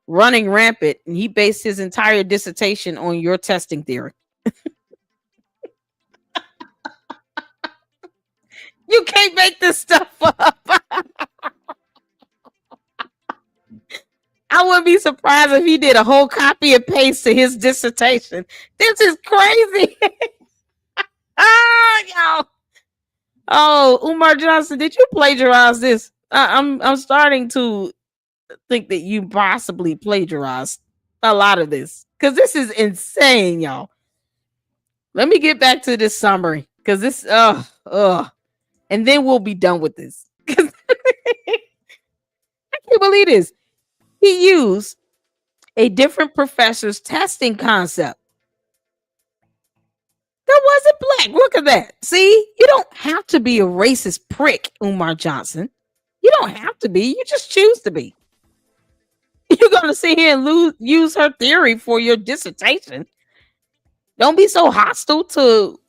running rampant and he based his entire dissertation on your testing theory. You can't make this stuff up. I wouldn't be surprised if he did a whole copy and paste to his dissertation. This is crazy. Y'all. Oh, Umar Johnson, did you plagiarize this? I'm starting to think that you possibly plagiarized a lot of this because this is insane, y'all. Let me get back to this summary because this, and then we'll be done with this. I can't believe this. He used a different professor's testing concept that wasn't black. Look at that. See, you don't have to be a racist prick, Umar Johnson. You don't have to be. You just choose to be. You're going to sit here and use her theory for your dissertation. Don't be so hostile to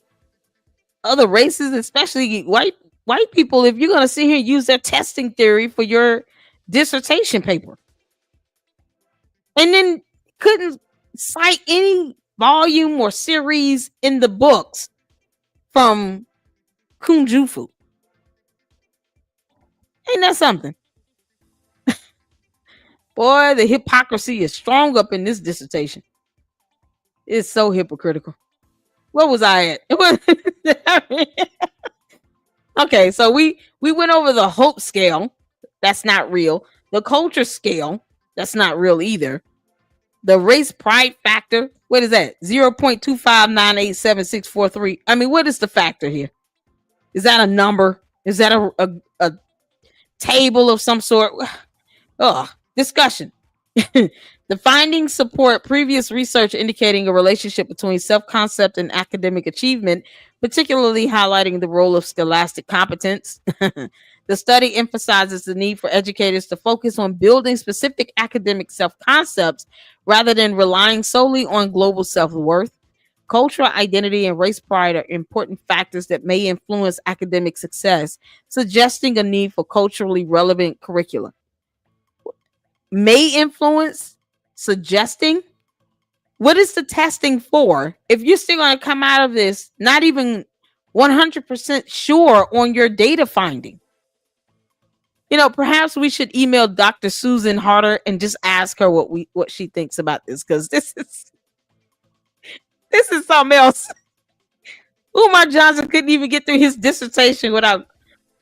other races, especially white people, if you're going to sit here and use their testing theory for your dissertation paper, and then couldn't cite any volume or series in the books from Kunjufu. Ain't that something? Boy, the hypocrisy is strong up in this dissertation. It's so hypocritical. What was I at? Okay, so we went over the hope scale. That's not real. The culture scale. That's not real either. The race pride factor. What is that? 0.2598763. I mean, what is the factor here? Is that a number? Is that a table of some sort? Discussion. The findings support previous research indicating a relationship between self-concept and academic achievement, particularly highlighting the role of scholastic competence. The study emphasizes the need for educators to focus on building specific academic self-concepts rather than relying solely on global self-worth. Cultural identity and race pride are important factors that may influence academic success, suggesting a need for culturally relevant curricula. May influence, suggesting. What is the testing for if you're still going to come out of this not even 100% sure on your data finding? Perhaps we should email Dr. Susan Harder and just ask her what she thinks about this, because this is something else. Umar Johnson couldn't even get through his dissertation without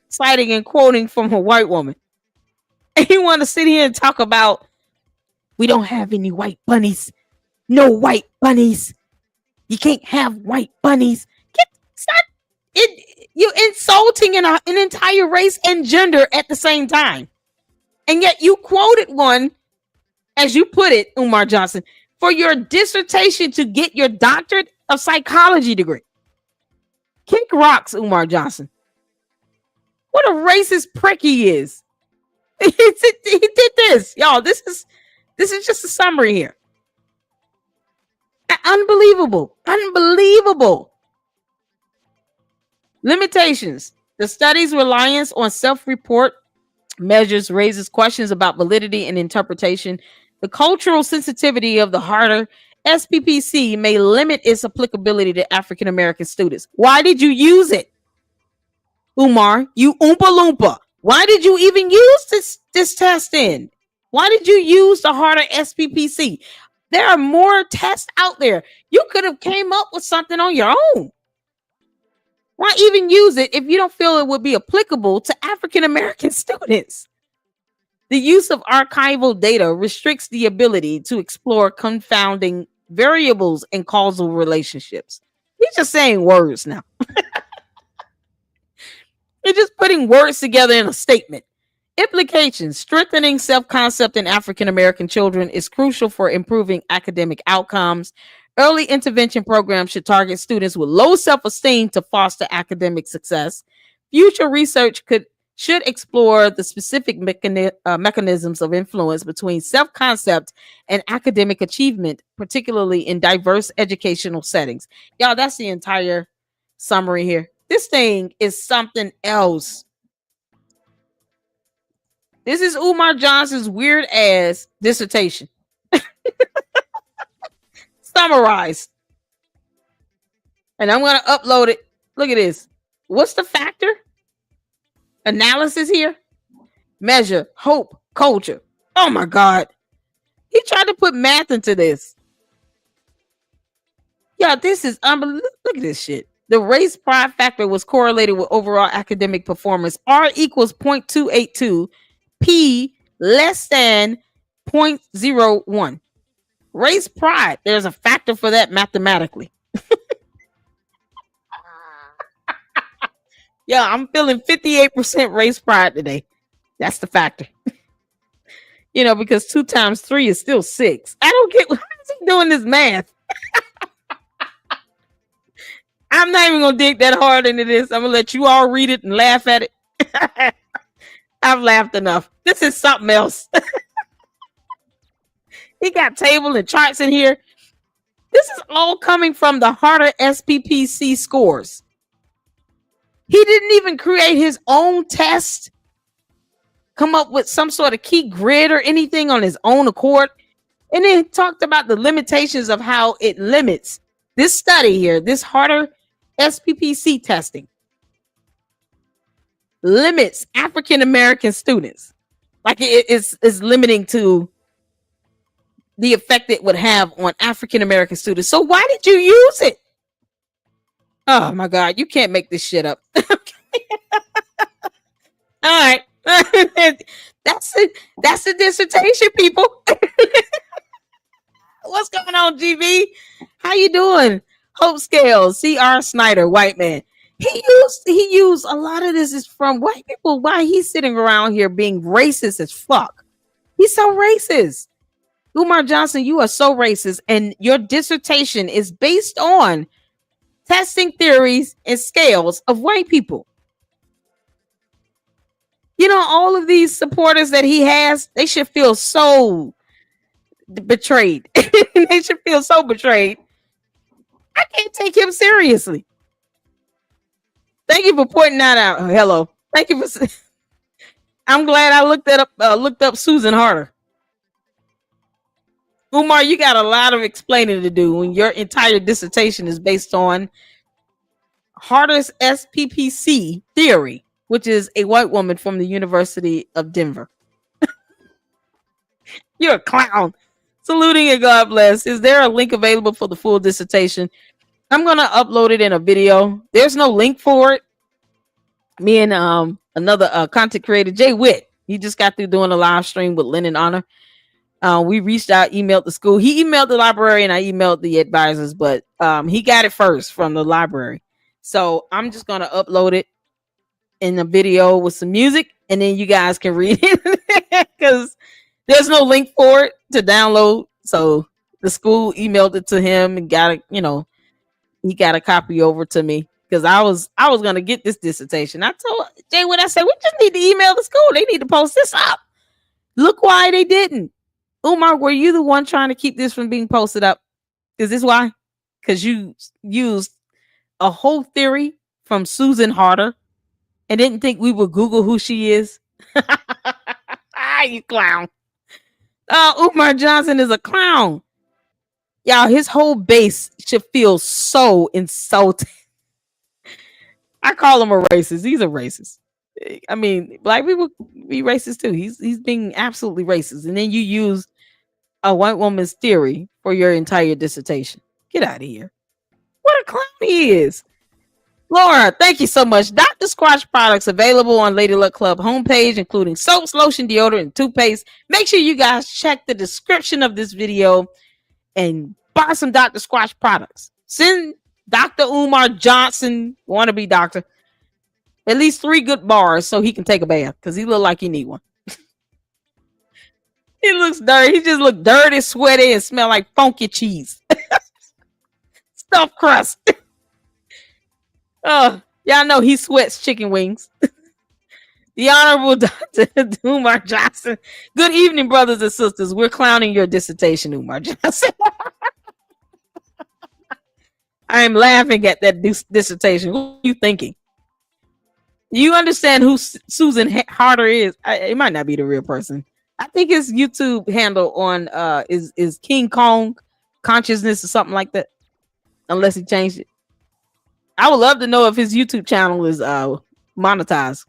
citing and quoting from a white woman. And he want to sit here and talk about, we don't have any white bunnies. No white bunnies. You can't have white bunnies. You're insulting an entire race and gender at the same time. And yet you quoted one, as you put it, Umar Johnson, for your dissertation to get your doctorate of psychology degree. Kick rocks, Umar Johnson. What a racist prick he is. He did this. Y'all, this is just a summary here. Unbelievable. Limitations. The study's reliance on self-report measures raises questions about validity and interpretation. The cultural sensitivity of the harder SPPC may limit its applicability to African American students. Why did you use it, Umar? You Oompa Loompa. Why did you even use this test in? Why did you use the harder SPPC? There are more tests out there. You could have came up with something on your own. Why even use it if you don't feel it would be applicable to African American students? The use of archival data restricts the ability to explore confounding variables and causal relationships. He's just saying words now. You're just putting words together in a statement. Implications. Strengthening self-concept in African American children is crucial for improving academic outcomes. Early intervention programs should target students with low self-esteem to foster academic success. Future research should explore the specific mechanisms of influence between self-concept and academic achievement, particularly in diverse educational settings. Y'all, that's the entire summary here. This thing is something else. This is Umar Johnson's weird ass dissertation. Summarized. And I'm going to upload it. Look at this. What's the factor? Analysis here. Measure, hope, culture. Oh my God. He tried to put math into this. Yeah, this is unbelievable. Look at this shit. The race pride factor was correlated with overall academic performance. R equals 0.282. P less than 0.01. Race pride. There's a factor for that mathematically. Yeah, I'm feeling 58% race pride today. That's the factor. Because 2 times 3 is still 6. I don't get, how is he doing this math? I'm not even going to dig that hard into this. I'm going to let you all read it and laugh at it. I've laughed enough. This is something else. He got table and charts in here. This is all coming from the harder SPPC scores. He didn't even create his own test, come up with some sort of key grid or anything on his own accord. And then talked about the limitations of how it limits this study here, this harder SPPC testing limits African American students. Like it's limiting to the effect it would have on African American students. So why did you use it? Oh my God, you can't make this shit up. All right. That's it. That's the dissertation, people. What's going on, GB? How you doing? Hope Scales, C.R. Snyder, white man. He used a lot of this is from white people. Why he's sitting around here being racist as fuck. He's so racist. Umar Johnson, you are so racist, and your dissertation is based on testing theories and scales of white people. You know, all of these supporters that he has, they should feel so betrayed. They should feel so betrayed. I can't take him seriously. Thank you for pointing that out. Oh, hello. Thank you for. I'm glad I looked up Susan Harder. Umar, you got a lot of explaining to do when your entire dissertation is based on Harder's SPPC theory, which is a white woman from the University of Denver. You're a clown. Saluting and God bless. Is there a link available for the full dissertation? I'm going to upload it in a video. There's no link for it. Me and another content creator, Jay Witt, he just got through doing a live stream with Lennon Honor. We reached out, emailed the school. He emailed the library and I emailed the advisors, but he got it first from the library. So I'm just going to upload it in a video with some music and then you guys can read it because there's no link for it to download. So the school emailed it to him and got it, he got a copy over to me because I was going to get this dissertation. I told Jay what I said, we just need to email the school. They need to post this up. Look why they didn't. Umar, were you the one trying to keep this from being posted up? Is this why? Because you used a whole theory from Susan Harder and didn't think we would Google who she is? You clown. Umar Johnson is a clown. Y'all, his whole base should feel so insulted. I call him a racist. He's a racist. I mean, black people be racist too. He's being absolutely racist. And then you use a white woman's theory for your entire dissertation. Get out of here. What a clown he is. Laura, thank you so much. Dr. Squatch products available on Lady Luck Club homepage, including soaps, lotion, deodorant, and toothpaste. Make sure you guys check the description of this video and buy some Dr. Squatch products. Send Dr. Umar Johnson, wannabe doctor, at least 3 good bars so he can take a bath because he look like he need one. He looks dirty. He just look dirty, sweaty, and smell like funky cheese. Stuffed crust. Y'all know he sweats chicken wings. The Honorable Dr. Umar Johnson. Good evening, brothers and sisters. We're clowning your dissertation, Umar Johnson. I am laughing at that dissertation. What are you thinking? You understand who Susan Harder is? It might not be the real person. I think his YouTube handle on is King Kong Consciousness or something like that. Unless he changed it. I would love to know if his YouTube channel is monetized.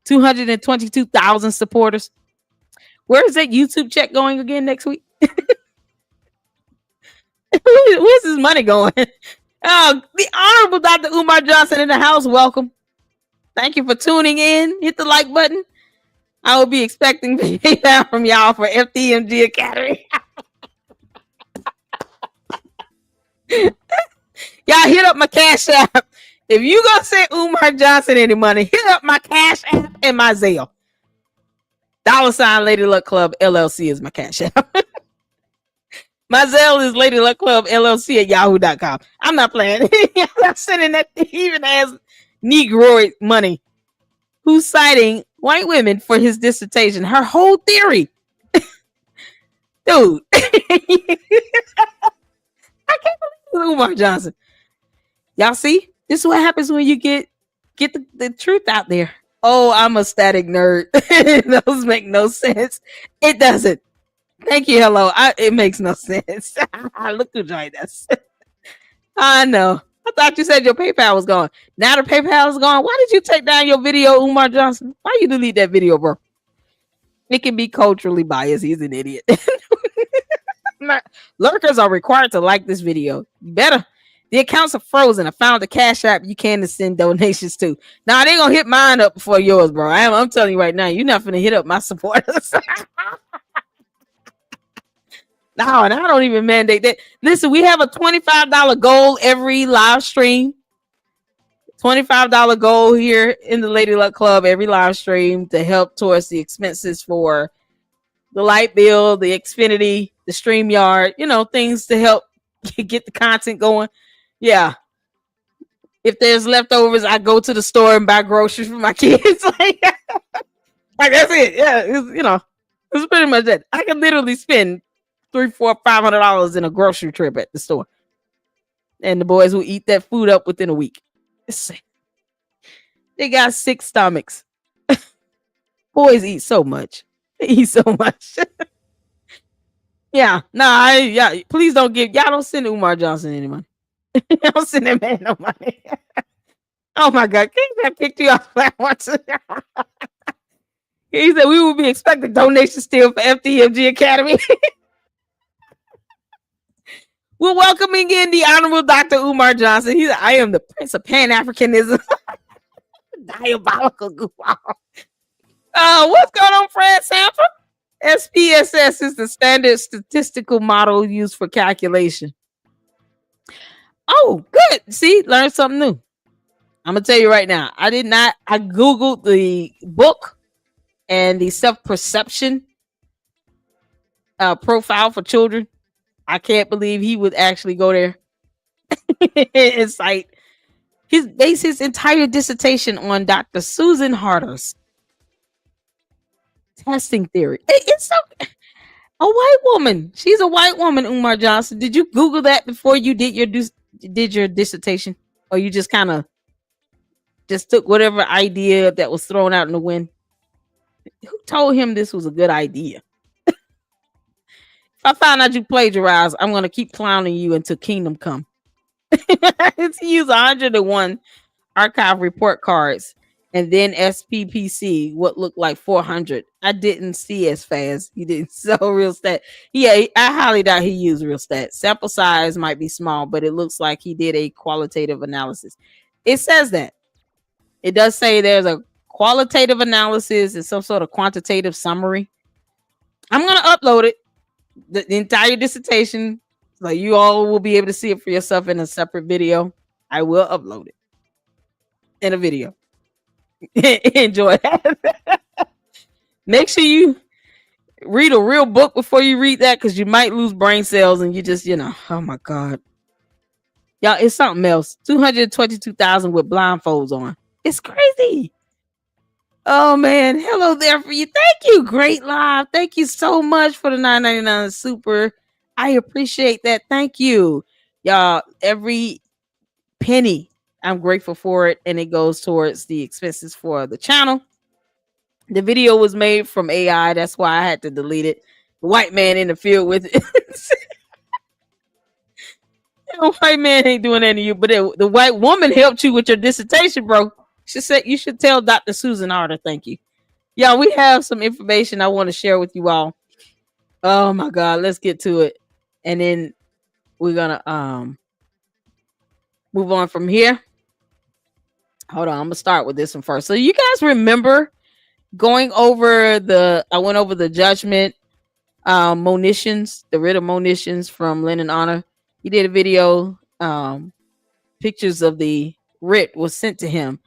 222,000 supporters. Where is that YouTube check going again next week? Where's his money going? The Honorable Dr. Umar Johnson in the house. Welcome. Thank you for tuning in. Hit the like button. I will be expecting feedback from y'all for FDMG Academy. Y'all hit up my Cash App. If you gonna send Umar Johnson any money, hit up my Cash App and my Zelle. $ Lady Luck Club LLC is my Cash App. My Zelle is LadyLuckClubLLC at yahoo.com. I'm not playing. I'm not sending that even as Negroid money. Who's citing white women for his dissertation? Her whole theory. Dude. I can't believe Umar Johnson. Y'all see? This is what happens when you get Get the truth out there. Oh, I'm a static nerd. Those make no sense. It doesn't. Thank you. Hello. It makes no sense. Look who joined us. I know. I thought you said your PayPal was gone. Now the PayPal is gone. Why did you take down your video, Umar Johnson? Why you delete that video, bro? It can be culturally biased. He's an idiot. Lurkers are required to like this video. You better. The accounts are frozen. I found the Cash App you can send donations to. Now they gonna hit mine up before yours, bro. I'm telling you right now, you're not gonna hit up my supporters. No, and I don't even mandate that. Listen, we have a $25 goal every live stream. $25 goal here in the Lady Luck Club every live stream to help towards the expenses for the light bill, the Xfinity, the StreamYard, things to help get the content going. Yeah. If there's leftovers, I go to the store and buy groceries for my kids. like that's it. Yeah. It's pretty much that. I can literally spend $300, $400, $500 in a grocery trip at the store. And the boys will eat that food up within a week. They got 6 stomachs. Boys eat so much. They eat so much. Yeah. Please don't y'all don't send Umar Johnson any money. Don't send that man no money. Oh my God. I picked you off that once. He said we will be expecting donations still for FDMG Academy. We're welcoming in the Honorable Dr. Umar Johnson. I am the Prince of Pan-Africanism. Diabolical goofball. What's going on, Fred Sanford? SPSS is the standard statistical model used for calculation. Oh, good. See, learned something new. I'm going to tell you right now. I Googled the book and the self-perception profile for children. I can't believe he would actually go there and cite. He's based his entire dissertation on Dr. Susan Harder's testing theory. It's a white woman. She's a white woman, Umar Johnson. Did you Google that before you did your dissertation? Or you just kind of just took whatever idea that was thrown out in the wind? Who told him this was a good idea? If I find out you plagiarized, I'm going to keep clowning you until kingdom come. It's use 101 archive report cards and then SPPC what looked like 400. I didn't see as fast. He didn't. So real stat. Yeah, I highly doubt he used real stats. Sample size might be small, but it looks like he did a qualitative analysis. It says that. It does say there's a qualitative analysis and some sort of quantitative summary. I'm going to upload it. The entire dissertation, so you all will be able to see it for yourself in a separate video. I will upload it in a video. Enjoy that. Make sure you read a real book before you read that, because you might lose brain cells and you just, oh my God. Y'all, it's something else. 222,000 with blindfolds on. It's crazy. Oh man, hello there for you. Thank you. Great live. Thank you so much for the $9.99 super. I appreciate that. Thank you. Y'all, every penny, I'm grateful for it, and it goes towards the expenses for the channel. The video was made from AI. That's why I had to delete it. The white man interfered with it. The white man ain't doing that to you, but the white woman helped you with your dissertation, bro. She said you should tell Dr. Susan Harder thank you. Yeah, we have some information I want to share with you all. Oh my God, let's get to it. And then we're gonna move on from here. Hold on, I'm gonna start with this one first. So you guys remember going over I went over the judgment monitions, the writ of monitions from Lennon Honor. He did a video, pictures of the writ was sent to him.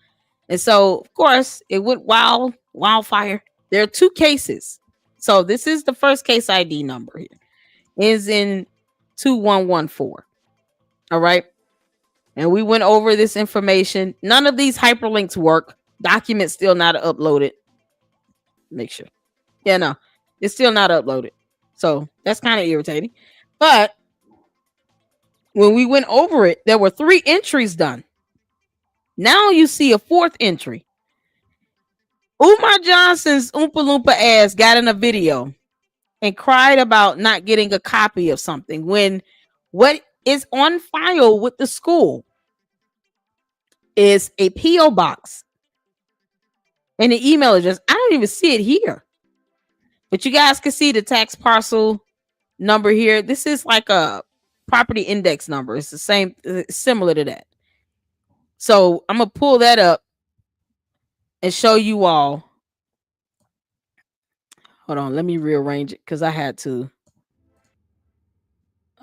And so, of course, it went wildfire. There are 2 cases. So this is the first case ID number here. Is in 2114. All right. And we went over this information. None of these hyperlinks work. Documents still not uploaded. Make sure. Yeah, no. It's still not uploaded. So that's kind of irritating. But when we went over it, there were 3 entries done. Now you see a fourth entry. Umar Johnson's Oompa Loompa ass got in a video and cried about not getting a copy of something when what is on file with the school is a P.O. box and an email address. I don't even see it here. But you guys can see the tax parcel number here. This is like a property index number. It's the same, similar to that. So I'm going to pull that up and show you all. Hold on. Let me rearrange it because I had to.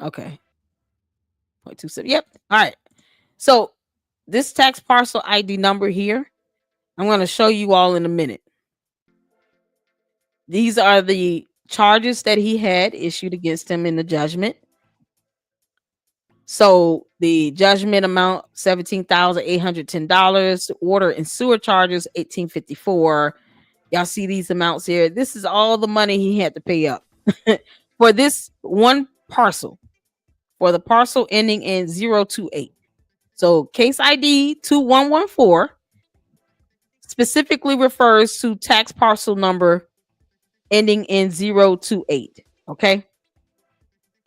Okay. 0.27. Yep. All right. So this tax parcel ID number here, I'm going to show you all in a minute. These are the charges that he had issued against him in the judgment. So the judgment amount, $17,810. Water and sewer charges, $1,854. Y'all see these amounts here. This is all the money he had to pay up for this one parcel, for the parcel ending in 028. So case ID 2114 specifically refers to tax parcel number ending in 028. Okay.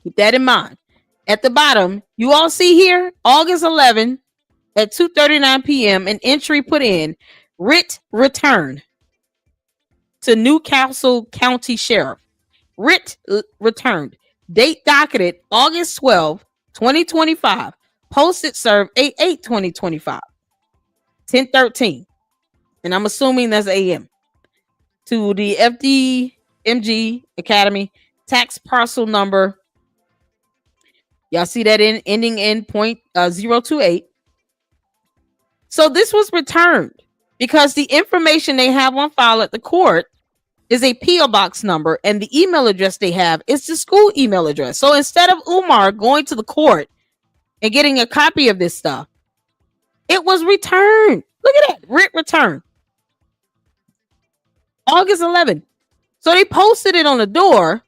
Keep that in mind. At the bottom, you all see here, August 11 at 2:39 p.m., an entry put in, writ return to Newcastle County Sheriff. Writ returned. Date docketed August 12, 2025. Posted served 8/8/2025. 10:13. And I'm assuming that's AM. To the FDMG Academy, tax parcel number. Y'all see that in ending in 028. So this was returned because the information they have on file at the court is a P.O. box number, and the email address they have is the school email address. So instead of Umar going to the court and getting a copy of this stuff, it was returned. Look at that, writ return. August 11th. So they posted it on the door,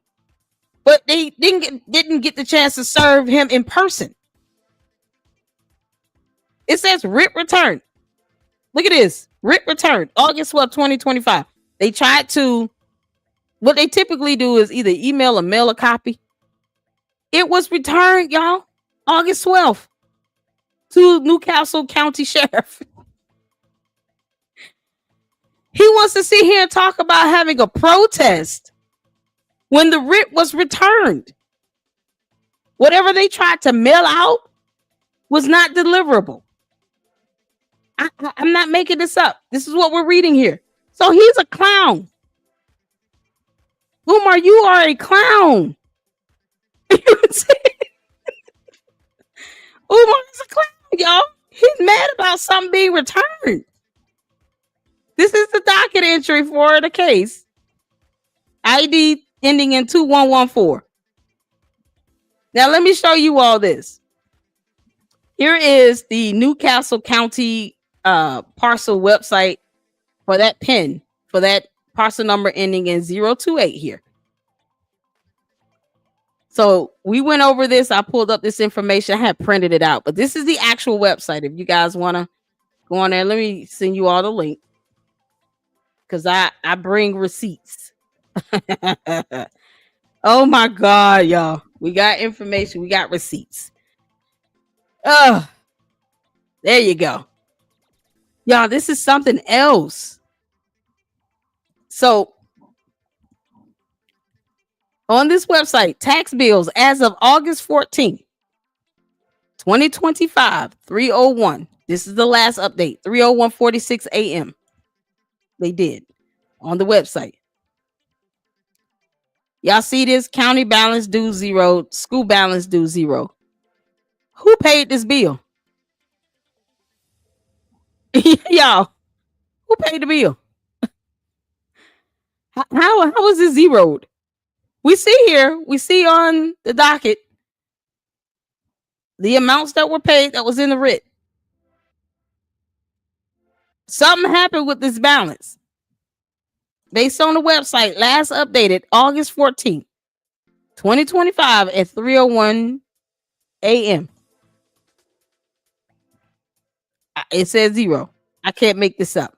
but they didn't get the chance to serve him in person. It says writ return. Look at this. Writ return. August 12th, 2025. They tried to, what they typically do is either email or mail a copy. It was returned, y'all, August 12th to Newcastle County Sheriff. He wants to sit here and talk about having a protest when the writ was returned. Whatever they tried to mail out was not deliverable. I'm not making this up. This is what we're reading here. So he's a clown. Umar, you are a clown. Umar is a clown, y'all. He's mad about something being returned. This is the docket entry for the case. ID ending in 2114. Now let me show you all this. Here is the Newcastle County parcel website for that PIN, for that parcel number ending in 028 here. So we went over this. I pulled up this information. I had printed it out, but this is the actual website. If you guys want to go on there, let me send you all the link because I bring receipts. Oh my God, y'all. We got information. We got receipts. Oh, there you go. Y'all, this is something else. So on this website, tax bills as of August 14th, 2025, 301. This is the last update, 301:46 a.m. They did on the website. Y'all see this? County balance due 0, school balance due 0. Who paid this bill? Y'all, who paid the bill? How was it zeroed? We see on the docket the amounts that were paid that was in the writ. Something happened with this balance. Based on the website, last updated August 14th, 2025 at 3:01 a.m. It says 0. I can't make this up.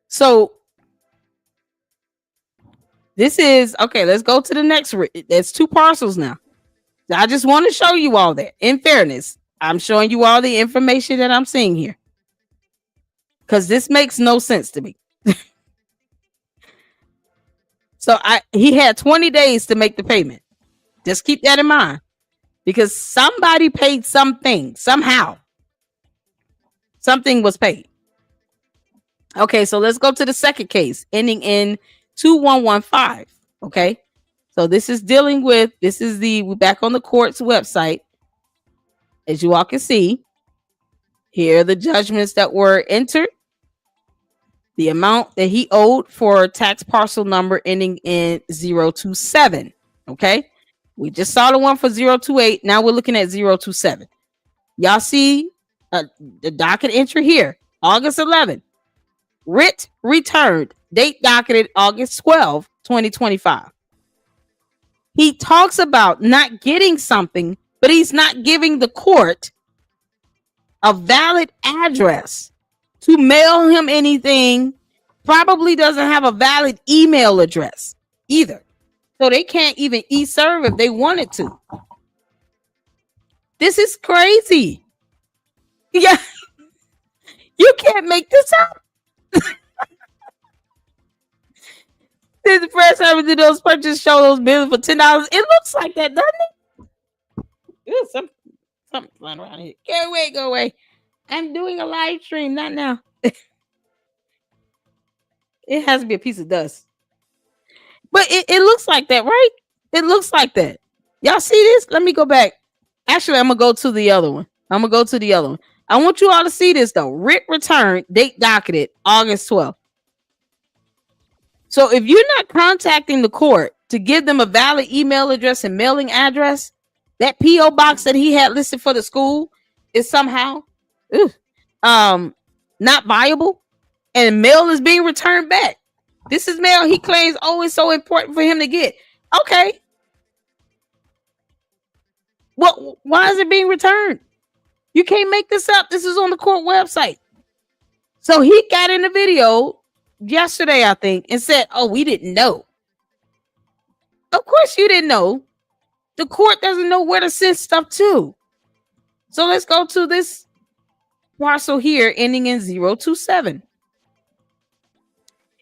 So this is okay. Let's go to the next. There's 2 parcels now. I just want to show you all that. In fairness, I'm showing you all the information that I'm seeing here because this makes no sense to me. So he had 20 days to make the payment. Just keep that in mind because somebody paid something somehow. Something was paid. Okay, so let's go to the second case ending in 2115. Okay, so this is dealing with, we're back on the court's website. As you all can see, here are the judgments that were entered. The amount that he owed for tax parcel number ending in 027. Okay, we just saw the one for 028. Now we're looking at 027. Y'all see the docket entry here, August 11. Writ returned, date docketed August 12, 2025. He talks about not getting something, but he's not giving the court a valid address to mail him anything. Probably doesn't have a valid email address either. So they can't even e-serve if they wanted to. This is crazy. Yeah. You can't make this up. Did the press service did those purchases show those bills for $10? It looks like that, doesn't it? Ew, something flying around here. Go away. I'm doing a live stream, not now. It has to be a piece of dust. But it looks like that, right? It looks like that. Y'all see this? Let me go back. Actually, I'm going to go to the other one. I want you all to see this, though. Writ returned, date docketed, August 12th. So if you're not contacting the court to give them a valid email address and mailing address, that P.O. box that he had listed for the school is somehow not viable, and mail is being returned back. This is mail he claims, it's so important for him to get. Okay. Well, why is it being returned? You can't make this up. This is on the court website. So he got in the video yesterday, I think, and said, we didn't know. Of course you didn't know. The court doesn't know where to send stuff to. So let's go to this parcel here ending in 027.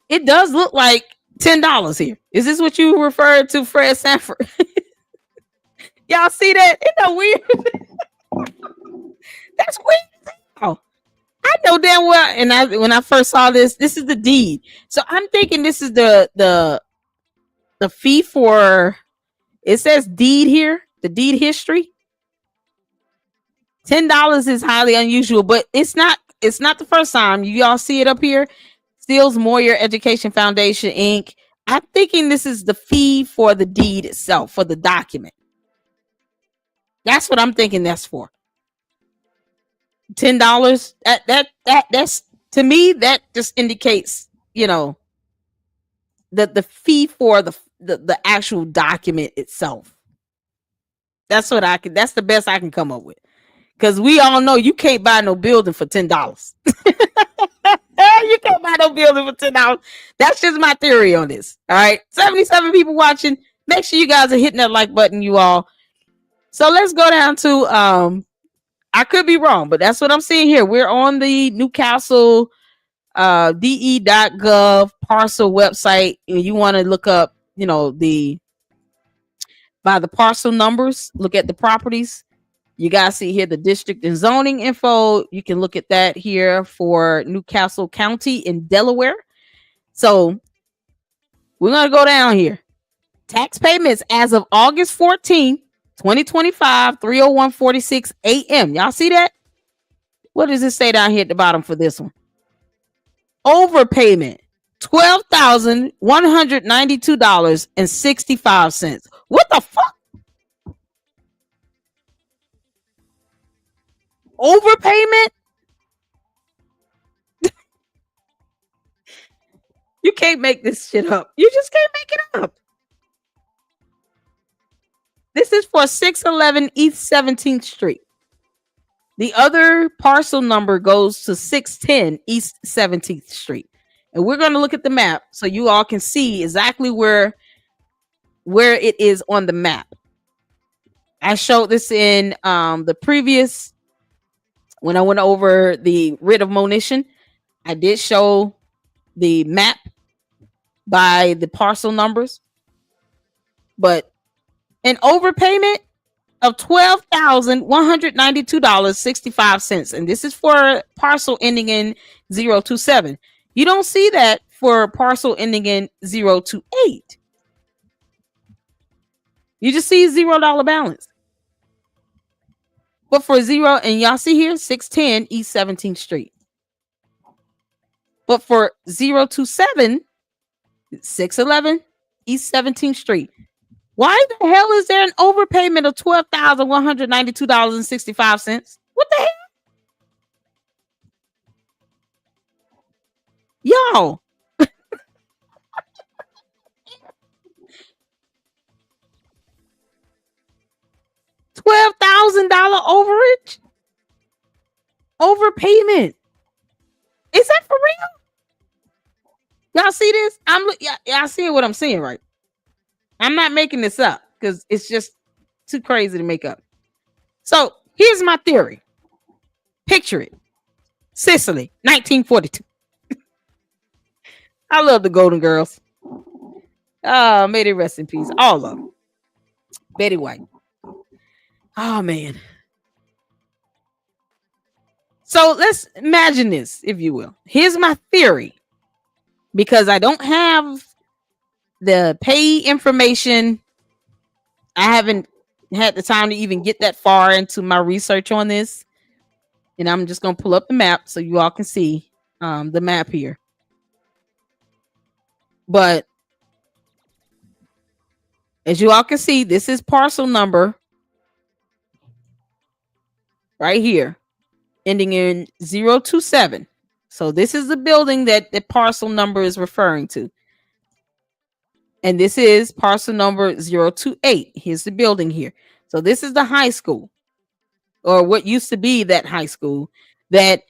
It does look like $10 here. Is this what you referred to, Fred Sanford? Y'all see that? Isn't that weird? That's weird. Oh, I know damn well. And when I first saw this is the deed. So I'm thinking this is the fee for. It says deed here, the deed history. $10 is highly unusual, but it's not the first time. You all see it up here. Steels Moyer Education Foundation, Inc. I'm thinking this is the fee for the deed itself, for the document. That's what I'm thinking that's for. $10. That's to me, that just indicates, the fee for the actual document itself. That's the best I can come up with. Because we all know you can't buy no building for $10. You can't buy no building for $10. That's just my theory on this. All right. 77 people watching. Make sure you guys are hitting that like button, you all. So let's go down to I could be wrong, but that's what I'm seeing here. We're on the Newcastle de.gov parcel website. And you want to look up, by the parcel numbers, look at the properties. You guys see here the district and zoning info. You can look at that here for Newcastle County in Delaware. So we're going to go down here. Tax payments as of August 14th, 2025, 3:01:46 a.m. Y'all see that? What does it say down here at the bottom for this one? Overpayment, $12,192.65. What the fuck? Overpayment? You can't make this shit up. You just can't make it up. This is for 611 East 17th Street. The other parcel number goes to 610 East 17th Street. And we're going to look at the map so you all can see exactly where it is on the map. I showed this in the previous, when I went over the writ of monition. I did show the map by the parcel numbers. But an overpayment of $12,192.65. And this is for parcel ending in 027. You don't see that for parcel ending in 028. You just see $0 balance. But for zero, and y'all see here, 610 East 17th Street. But for 027, 611 East 17th Street. Why the hell is there an overpayment of $12,192.65? What the hell? Y'all. $12,000 overage? Overpayment. Is that for real? Y'all see this? Y'all see what I'm seeing, right? I'm not making this up because it's just too crazy to make up. So here's my theory. Picture it. Sicily, 1942. I love the Golden Girls. May they rest in peace. All of them. Betty White. Oh, man. So let's imagine this, if you will. Here's my theory. Because I don't have the pay information. I haven't had the time to even get that far into my research on this. And I'm just going to pull up the map so you all can see the map here. But as you all can see, this is parcel number right here, ending in 027. So this is the building that the parcel number is referring to. And this is parcel number 028. Here's the building here. So this is the high school, or what used to be that high school that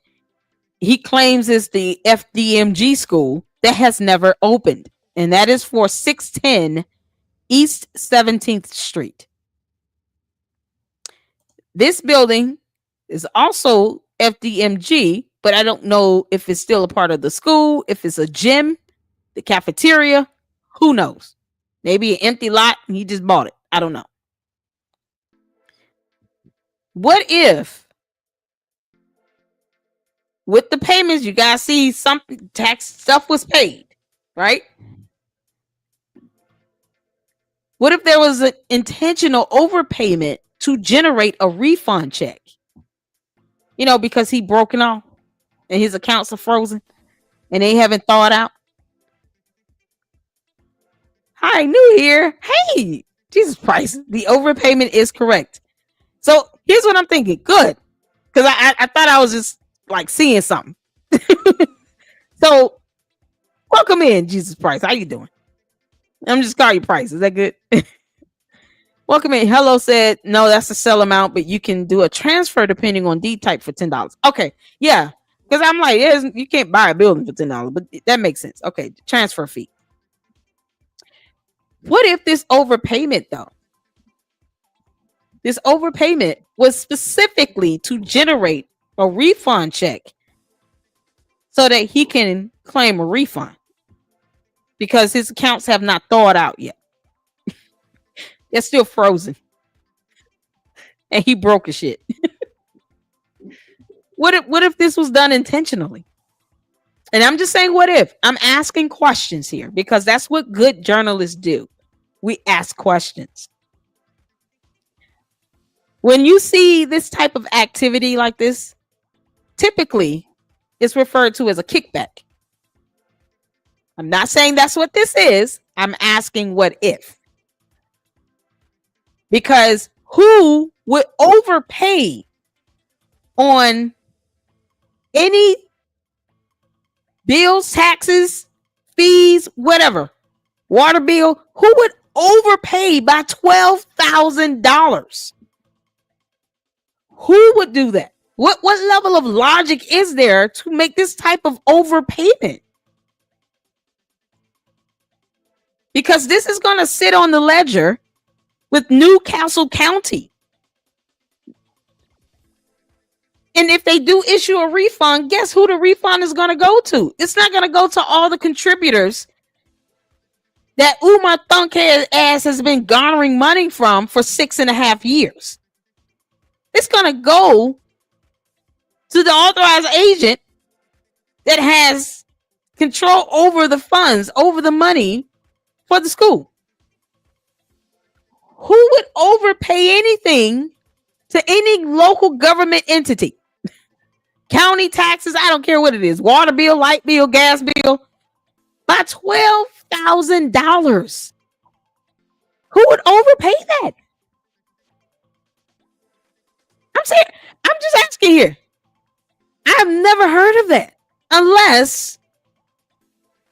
he claims is the FDMG school that has never opened. And that is for 610 East 17th Street. This building is also FDMG, but I don't know if it's still a part of the school, if it's a gym, the cafeteria, who knows? Maybe an empty lot and he just bought it. I don't know. What if with the payments, you guys see some tax stuff was paid, right? What if there was an intentional overpayment to generate a refund check? You know, because he broken off and his accounts are frozen and they haven't thawed out. Hi, new here. Hey, Jesus Christ. The overpayment is correct. So here's what I'm thinking. Good. Because I thought I was just like seeing something. So welcome in, Jesus Christ. How you doing? I'm just calling you Price. Is that good? Welcome in. Hello said, no, that's the sell amount, but you can do a transfer depending on deed type for $10. Okay. Yeah. Because I'm like, you can't buy a building for $10, but that makes sense. Okay. Transfer fee. What if this overpayment, though? This overpayment was specifically to generate a refund check so that he can claim a refund because his accounts have not thawed out yet. They're still frozen. And he broke his shit. What if this was done intentionally? And I'm just saying, what if? I'm asking questions here because that's what good journalists do. We ask questions. When you see this type of activity like this, typically it's referred to as a kickback. I'm not saying that's what this is. I'm asking what if. Because who would overpay on any bills, taxes, fees, whatever, water bill? Who would overpay by $12,000? Who would do that? What level of logic is there to make this type of overpayment? Because this is going to sit on the ledger with Newcastle County. And if they do issue a refund, guess who the refund is going to go to? It's not going to go to all the contributors that Umar Thunkhead ass has been garnering money from for 6.5 years. It's going to go to the authorized agent that has control over the funds, over the money for the school. Who would overpay anything to any local government entity? County taxes, I don't care what it is. Water bill, light bill, gas bill, by $12,000. Who would overpay that? I'm just asking here. I've never heard of that unless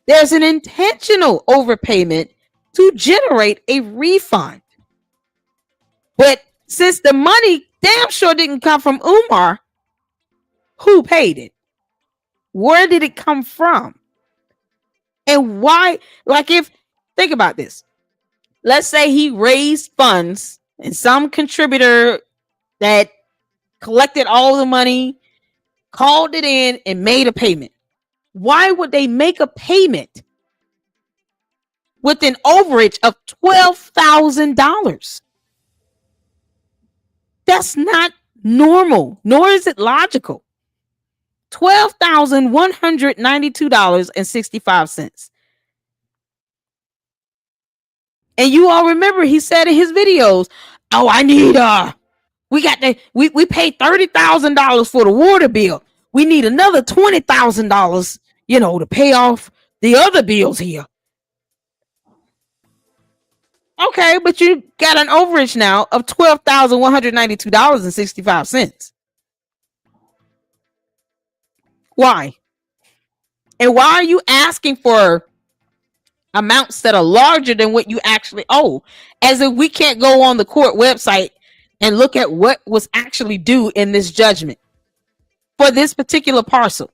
there's an intentional overpayment to generate a refund. But since the money damn sure didn't come from Umar, who paid it? Where did it come from? And why? Think about this. Let's say he raised funds and some contributor that collected all the money, called it in and made a payment. Why would they make a payment with an overage of $12,000? That's not normal, nor is it logical. $12,192.65. And you all remember he said in his videos, oh, I need we paid $30,000 for the water bill. We need another $20,000, to pay off the other bills here. Okay, but you got an overage now of $12,192.65. Why? And why are you asking for amounts that are larger than what you actually owe? As if we can't go on the court website and look at what was actually due in this judgment for this particular parcel.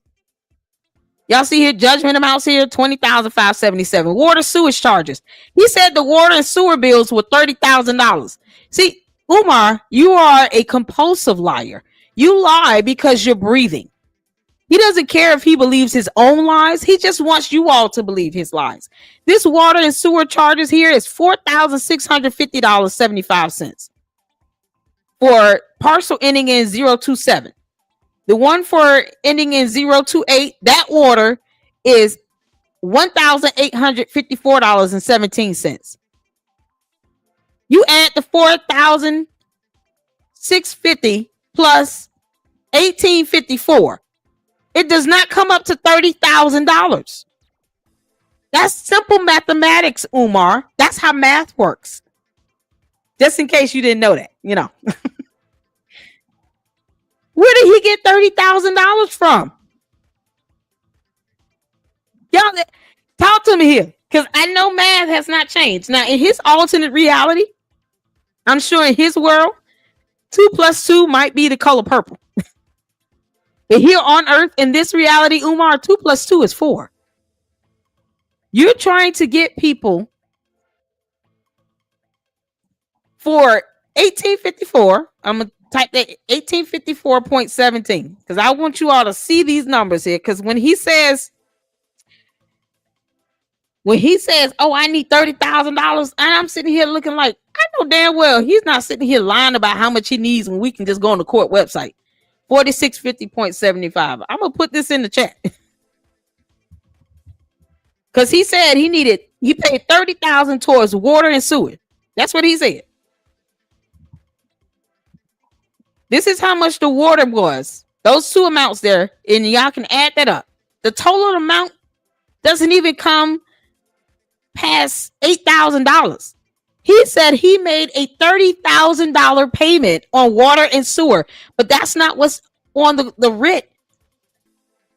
Y'all see here, judgment amounts here, $20,577. Water sewage charges. He said the water and sewer bills were $30,000. See, Umar, you are a compulsive liar. You lie because you're breathing. He doesn't care if he believes his own lies. He just wants you all to believe his lies. This water and sewer charges here is $4,650.75 for parcel ending in 027. The one for ending in 028, that water is $1,854.17. You add the $4,650 plus $1,854. It does not come up to $30,000. That's simple mathematics, Umar. That's how math works. Just in case you didn't know that, Where did he get $30,000 from? Y'all talk to me here, because I know math has not changed. Now, in his alternate reality, I'm sure in his world, 2 plus 2 might be the color purple. But here on Earth, in this reality, Umar, 2 plus 2 is 4. You're trying to get people for 1854. I'm going to type that 1854.17 because I want you all to see these numbers here. Because when he says, oh, I need $30,000, and I'm sitting here looking like, I know damn well he's not sitting here lying about how much he needs when we can just go on the court website. 4650.75. I'm gonna put this in the chat because he said he paid $30,000 towards water and sewer. That's what he said. This is how much the water was. Those two amounts there, and y'all can add that up. The total amount doesn't even come past $8,000. He said he made a $30,000 payment on water and sewer, but that's not what's on the writ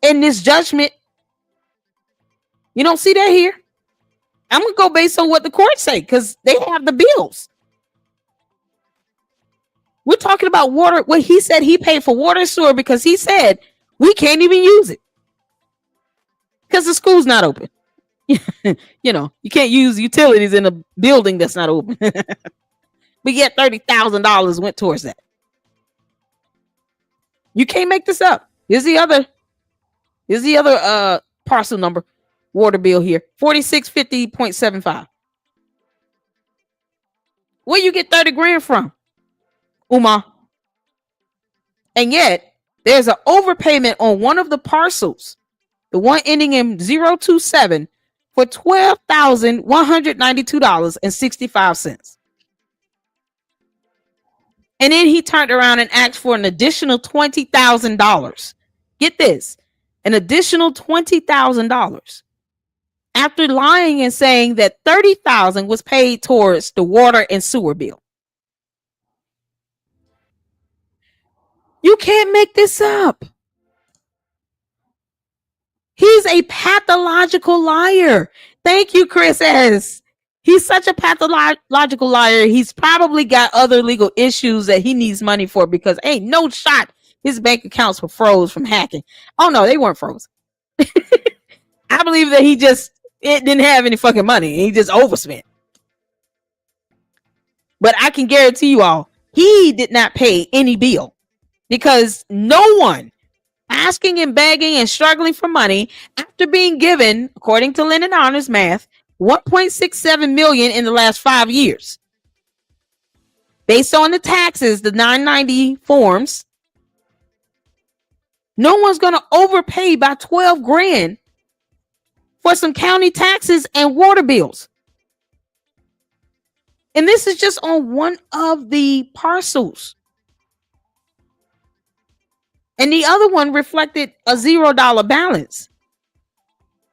in this judgment. You don't see that here? I'm going to go based on what the court say because they have the bills. We're talking about water. What he said he paid for water and sewer because he said we can't even use it because the school's not open. You know, you can't use utilities in a building that's not open. But yet $30,000 went towards that. You can't make this up. Here's the other parcel number, water bill here, 4650.75. Where you get 30 grand from, Umar? And yet there's an overpayment on one of the parcels, the one ending in 027, for $12,192.65. And then he turned around and asked for an additional $20,000. Get this, an additional $20,000 after lying and saying that $30,000 was paid towards the water and sewer bill. You can't make this up. He's a pathological liar. Thank you, Chris S. He's such a pathological liar. He's probably got other legal issues that he needs money for because ain't no shot his bank accounts were froze from hacking. Oh no, they weren't froze. I believe that it didn't have any fucking money. He just overspent. But I can guarantee you all, he did not pay any bill because no one asking and begging and struggling for money after being given, according to Lennon Honors math, 1.67 million in the last 5 years. Based on the taxes, the 990 forms, no one's going to overpay by 12 grand for some county taxes and water bills. And this is just on one of the parcels. And the other one reflected a $0 balance.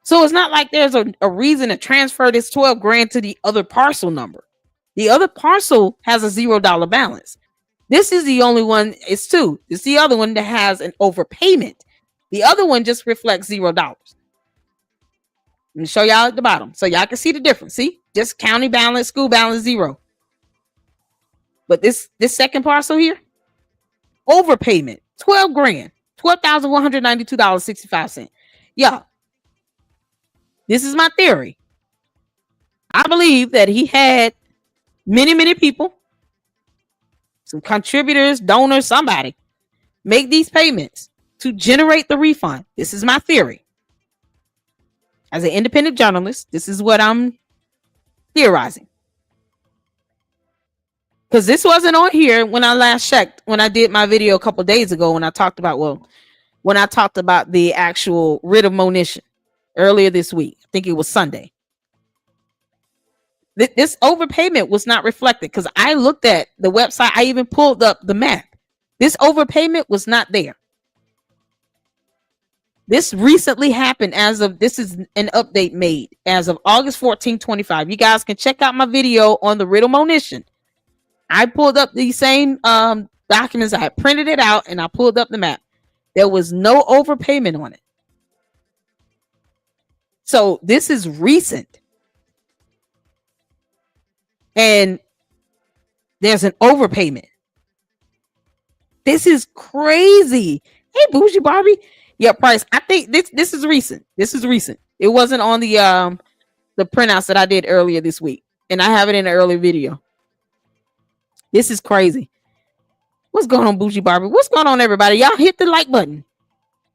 So it's not like there's a reason to transfer this 12 grand to the other parcel number. The other parcel has a $0 balance. This is the only one, it's two. It's the other one that has an overpayment. The other one just reflects $0. Let me show y'all at the bottom so y'all can see the difference. See, just county balance, school balance, 0. But this second parcel here, overpayment, 12 grand, $12,192.65. Yeah. This is my theory. I believe that he had many people, some contributors, donors, somebody make these payments to generate the refund. This is my theory. As an independent journalist, this is what I'm theorizing. Because this wasn't on here when I last checked, when I did my video a couple days ago, when I talked about the actual writ of monition earlier this week. I think it was Sunday. This overpayment was not reflected because I looked at the website. I even pulled up the map. This overpayment was not there. This recently happened this is an update made as of August 14, 25. You guys can check out my video on the writ of monition. I pulled up these same documents. I printed it out and I pulled up the map. There was no overpayment on it. So this is recent. And there's an overpayment. This is crazy. Hey, Bougie Barbie. Yeah, Price. I think this is recent. This is recent. It wasn't on the printouts that I did earlier this week. And I have it in an earlier video. This is crazy. What's going on, Bougie Barbie? What's going on, everybody? Y'all hit the like button.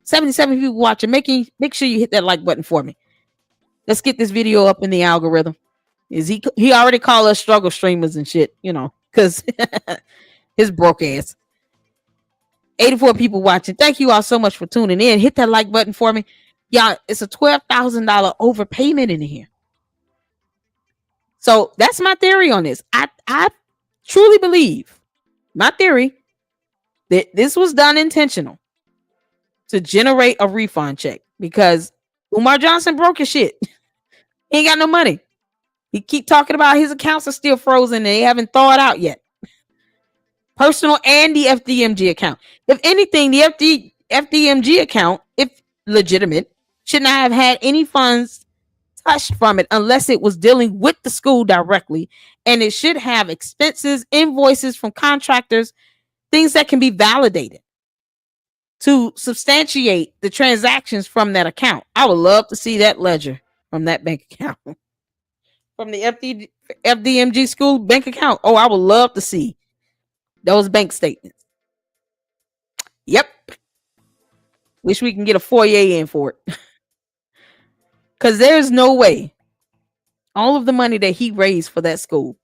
77 people watching. Make sure you hit that like button for me. Let's get this video up in the algorithm. He already called us struggle streamers and shit, you know, because his broke ass. 84 people watching. Thank you all so much for tuning in. Hit that like button for me. Y'all, it's a $12,000 overpayment in here. So that's my theory on this. I truly believe, my theory, that this was done intentional to generate a refund check because Umar Johnson broke his shit. He ain't got no money. He keep talking about his accounts are still frozen and they haven't thawed out yet. Personal and the FDMG account. If anything, the FDMG account, if legitimate, should not have had any funds touched from it unless it was dealing with the school directly. And it should have expenses, invoices from contractors things that can be validated to substantiate the transactions from that account. I would love to see that ledger from that bank account. From the FDMG school bank account. Oh, I would love to see those bank statements. Yep. Wish we can get a foyer in for it. Because there's no way all of the money that he raised for that school,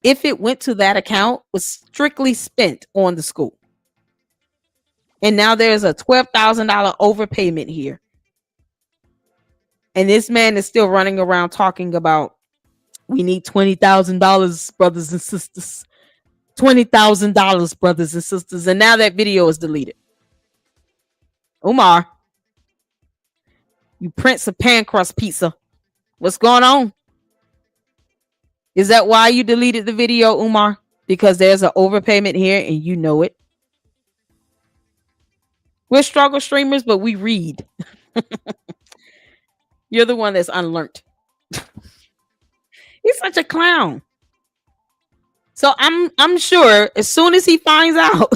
if it went to that account, was strictly spent on the school. And now there's a $12,000 overpayment here. And this man is still running around talking about, we need $20,000, brothers and sisters. $20,000, brothers and sisters. And now that video is deleted. Umar, you prince of pan crust pizza. What's going on? Is that why you deleted the video, Umar? Because there's an overpayment here and you know it. We're struggle streamers, but we read. You're the one that's unlearned. He's such a clown. So I'm sure as soon as he finds out,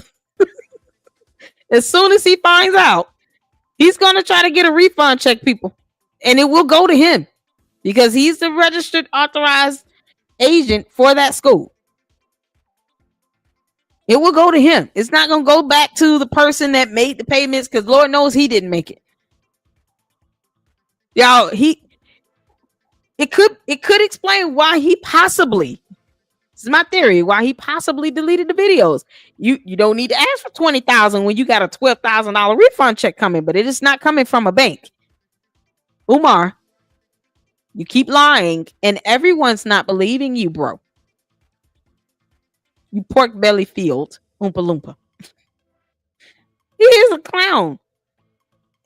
he's gonna try to get a refund check, people. And it will go to him because he's the registered authorized agent for that school. It will go to him. It's not gonna go back to the person that made the payments, because Lord knows he didn't make it. Y'all, it could explain why he possibly, this is my theory, why he possibly deleted the videos. You don't need to ask for $20,000 when you got a $12,000 refund check coming, but it is not coming from a bank. Umar, you keep lying and everyone's not believing you, bro. You pork belly field Oompa Loompa. He is a clown.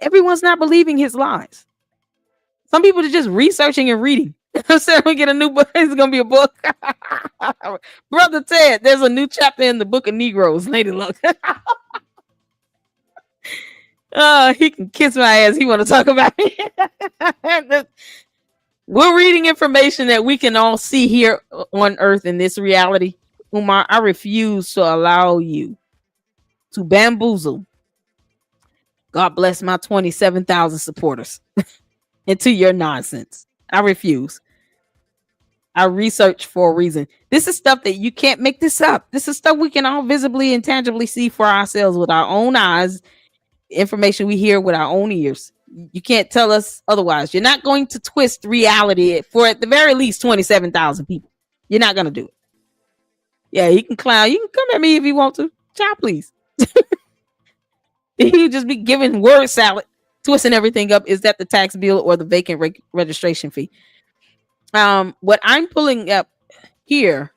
Everyone's not believing his lies. Some people are just researching and reading. I'm saying we get a new book. It's gonna be a book. Brother Ted, there's a new chapter in the book of Negroes. Lady Luck. He can kiss my ass. He want to talk about it. We're reading information that we can all see here on earth in this reality. Umar, I refuse to allow you to bamboozle. God bless my 27,000 supporters into your nonsense. I refuse. I research for a reason. This is stuff that you can't make this up. This is stuff we can all visibly and tangibly see for ourselves with our own eyes. Information we hear with our own ears. You can't tell us otherwise. You're not going to twist reality for at the very least 27,000 people. You're not going to do it. Yeah, you can clown. You can come at me if you want to. Child, please. You just be giving word salad, twisting everything up. Is that the tax bill or the vacant registration fee? What I'm pulling up here,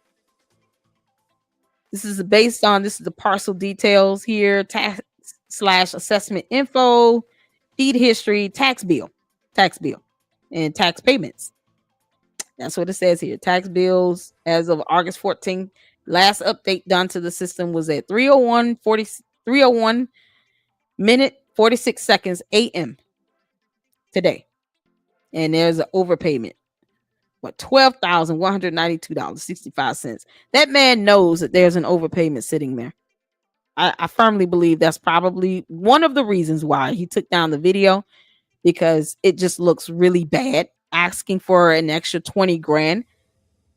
this is the parcel details here, tax/assessment info, deed history, tax bill, and tax payments. That's what it says here. Tax bills as of August 14th. Last update done to the system was at 3:01 minute 46 seconds a.m. today. And there's an overpayment. What, $12,192.65. That man knows that there's an overpayment sitting there. I firmly believe that's probably one of the reasons why he took down the video, because it just looks really bad asking for an extra 20 grand.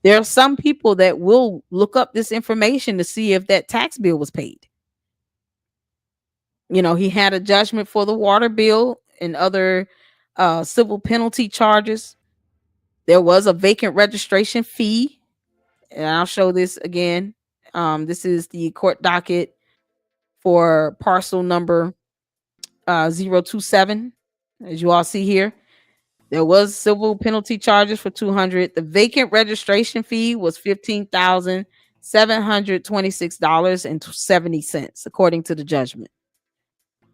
There are some people that will look up this information to see if that tax bill was paid. You know, he had a judgment for the water bill and other civil penalty charges. There was a vacant registration fee. And I'll show this again. This is the court docket for parcel number 027. As you all see here, there was civil penalty charges for $200. The vacant registration fee was $15,726.70, according to the judgment.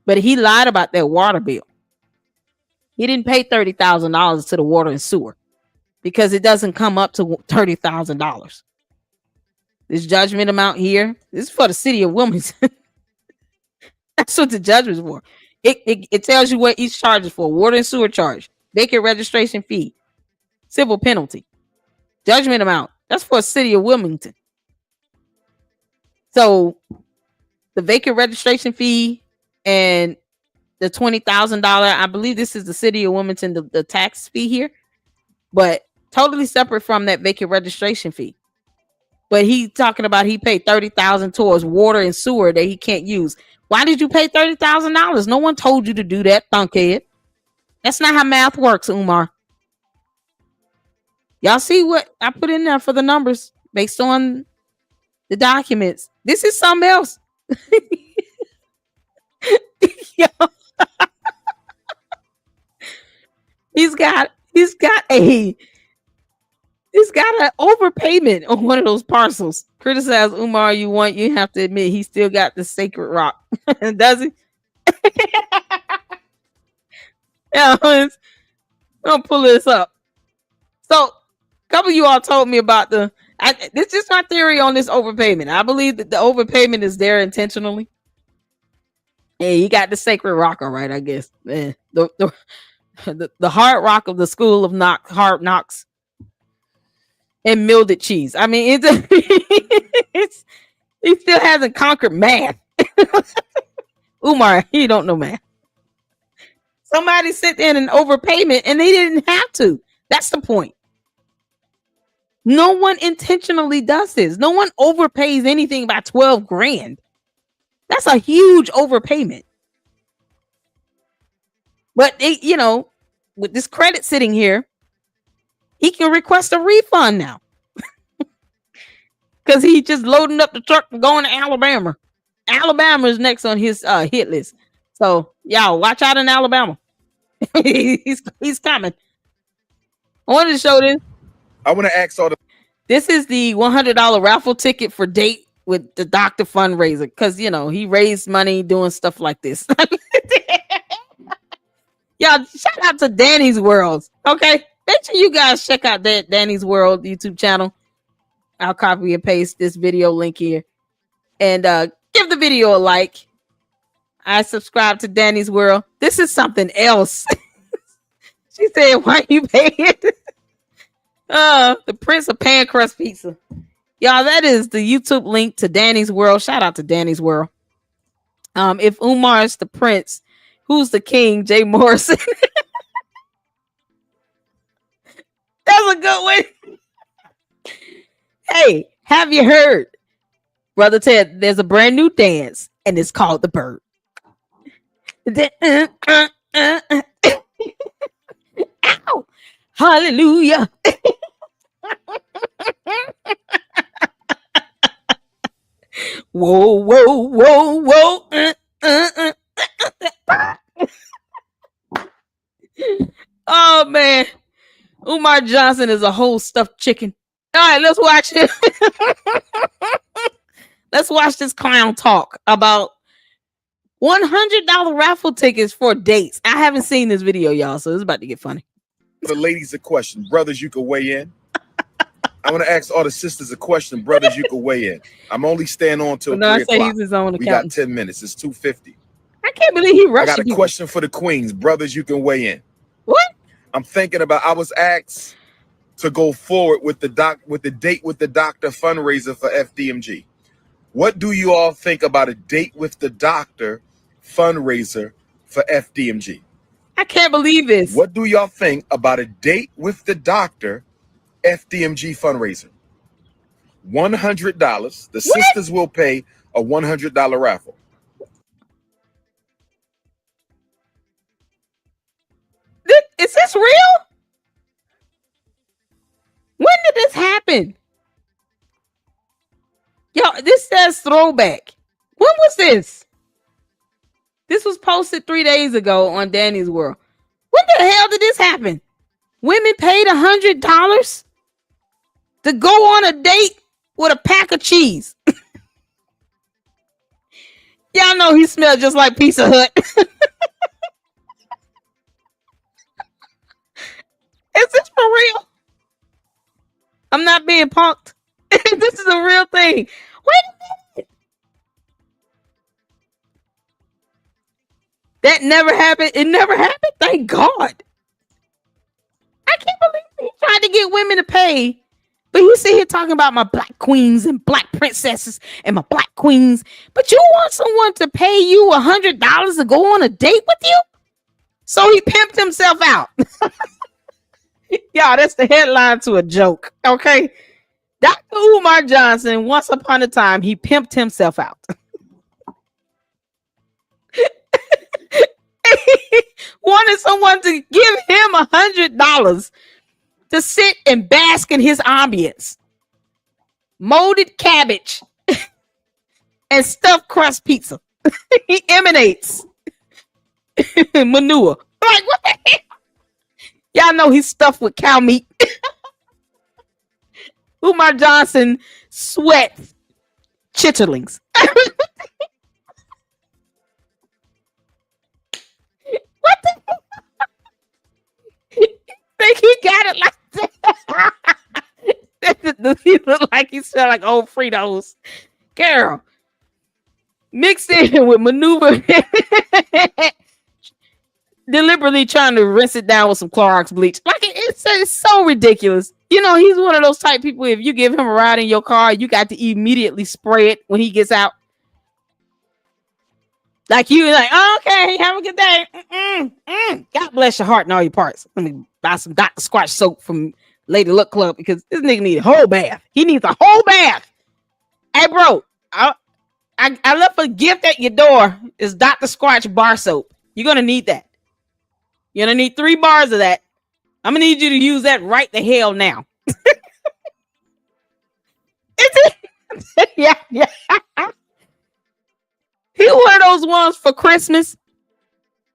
But he lied about that water bill. He didn't pay $30,000 to the water and sewer because it doesn't come up to $30,000. This judgment amount here, this is for the city of Wilmington. That's what the judgment's for. It tells you what each charge is for: water and sewer charge, vacant registration fee, civil penalty, judgment amount. That's for the city of Wilmington. So the vacant registration fee and the $20,000. I believe this is the city of Wilmington, the tax fee here, but totally separate from that vacant registration fee. But he talking about he paid $30,000 towards water and sewer that he can't use. Why did you pay $30,000? No one told you to do that, thunkhead. That's not how math works, Umar. Y'all see what I put in there for the numbers based on the documents. This is something else. He's got an overpayment on one of those parcels. Criticize Umar you want, you have to admit he still got the sacred rock. Does he? Yeah, I'll pull this up. So, a couple of you all told me about this is my theory on this overpayment. I believe that the overpayment is there intentionally. Hey, you got the sacred rock, all right, I guess. Man, the hard rock of the school of hard knocks and mildred cheese. I mean, he still hasn't conquered math. Umar, he don't know math. Somebody sit in an overpayment and they didn't have to. That's the point. No one intentionally does this. No one overpays anything by 12 grand. That's a huge overpayment. But they, with this credit sitting here, he can request a refund now. Because he just loading up the truck and going to Alabama. Alabama is next on his hit list. So y'all watch out in Alabama. he's coming. I wanted to show this. I want to ask all the. This is the $100 raffle ticket for date with the doctor fundraiser. Because, he raised money doing stuff like this. Y'all, shout out to Danny's World. Okay. Make sure you guys check out that Danny's World YouTube channel. I'll copy and paste this video link here. And give the video a like. I subscribe to Danny's World. This is something else. She said, why you paying? The Prince of Pan Crust Pizza. Y'all, that is the YouTube link to Danny's World. Shout out to Danny's World. If Umar is the prince, who's the king? Jay Morrison. That's a good one. Hey, have you heard, Brother Ted? There's a brand new dance, and it's called the bird. Ow! Hallelujah. Whoa, whoa, whoa, whoa. Oh, man. Umar Johnson is a whole stuffed chicken. All right, let's watch it. Let's watch this clown talk about $100 raffle tickets for dates. I haven't seen this video, y'all, so it's about to get funny. The ladies a question. Brothers, you can weigh in. I want to ask all the sisters a question. Brothers, you can weigh in. I'm only staying on till 3 o'clock. He's his own we got 10 minutes. It's 2:50. I can't believe he rushed. I got a question for the queens. Brothers, you can weigh in. What? I'm thinking about. I was asked to go forward with the date with the doctor fundraiser for FDMG. What do you all think about a date with the doctor fundraiser for FDMG? I can't believe this. What do y'all think about a date with the doctor FDMG fundraiser? $100. The sisters will pay a $100 raffle. Is this real? When did this happen? Yo, this says throwback. When was this? This was posted 3 days ago on Danny's World. When the hell did this happen? Women paid $100 to go on a date with a pack of cheese. Y'all know he smelled just like Pizza Hut. Is this for real? I'm not being punked. This is a real thing. Wait a minute. That never happened. It never happened. Thank God. I can't believe he tried to get women to pay. But you sit here talking about my black queens and black princesses and my black queens, but you want someone to pay you $100 to go on a date with you? So he pimped himself out. Y'all, that's the headline to a joke, okay? Dr. Umar Johnson, once upon a time, he pimped himself out. He wanted someone to give him $100 to sit and bask in his ambience. Molded cabbage and stuffed crust pizza. He emanates manure. Like, what the hell? Y'all know he's stuffed with cow meat. Umar Johnson sweats chitterlings. What the hell? Think he got it like that? He look like he smell like old Fritos. Girl. Mixed in with maneuver. Deliberately trying to rinse it down with some Clorox bleach. Like it's so ridiculous. You know, he's one of those type people. If you give him a ride in your car, you got to immediately spray it when he gets out. Like you like, oh, okay, have a good day. God bless your heart and all your parts. Let me buy some Dr. Squatch soap from Lady Luck Club because this nigga needs a whole bath. He needs a whole bath. Hey, bro, I left a gift at your door. It's Dr. Squatch bar soap. You're gonna need that. You're gonna need 3 bars of that. I'm gonna need you to use that right the hell now. Yeah. He one of those ones for Christmas.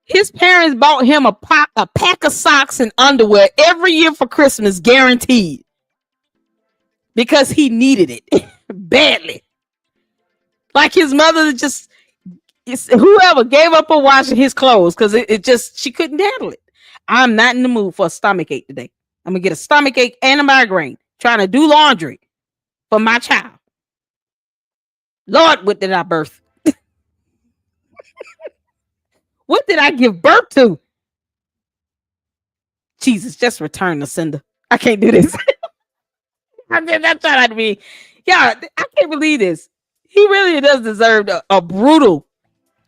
His parents bought him a pack of socks and underwear every year for Christmas, guaranteed. Because he needed it badly. Like his mother just, whoever gave up on washing his clothes because it just, she couldn't handle it. I'm not in the mood for a stomach ache today. I'm going to get a stomach ache and a migraine trying to do laundry for my child. Lord, what did I birth? What did I give birth to? Jesus, just return the sender. I can't do this. That's trying to be. Yeah, I can't believe this. He really does deserve a brutal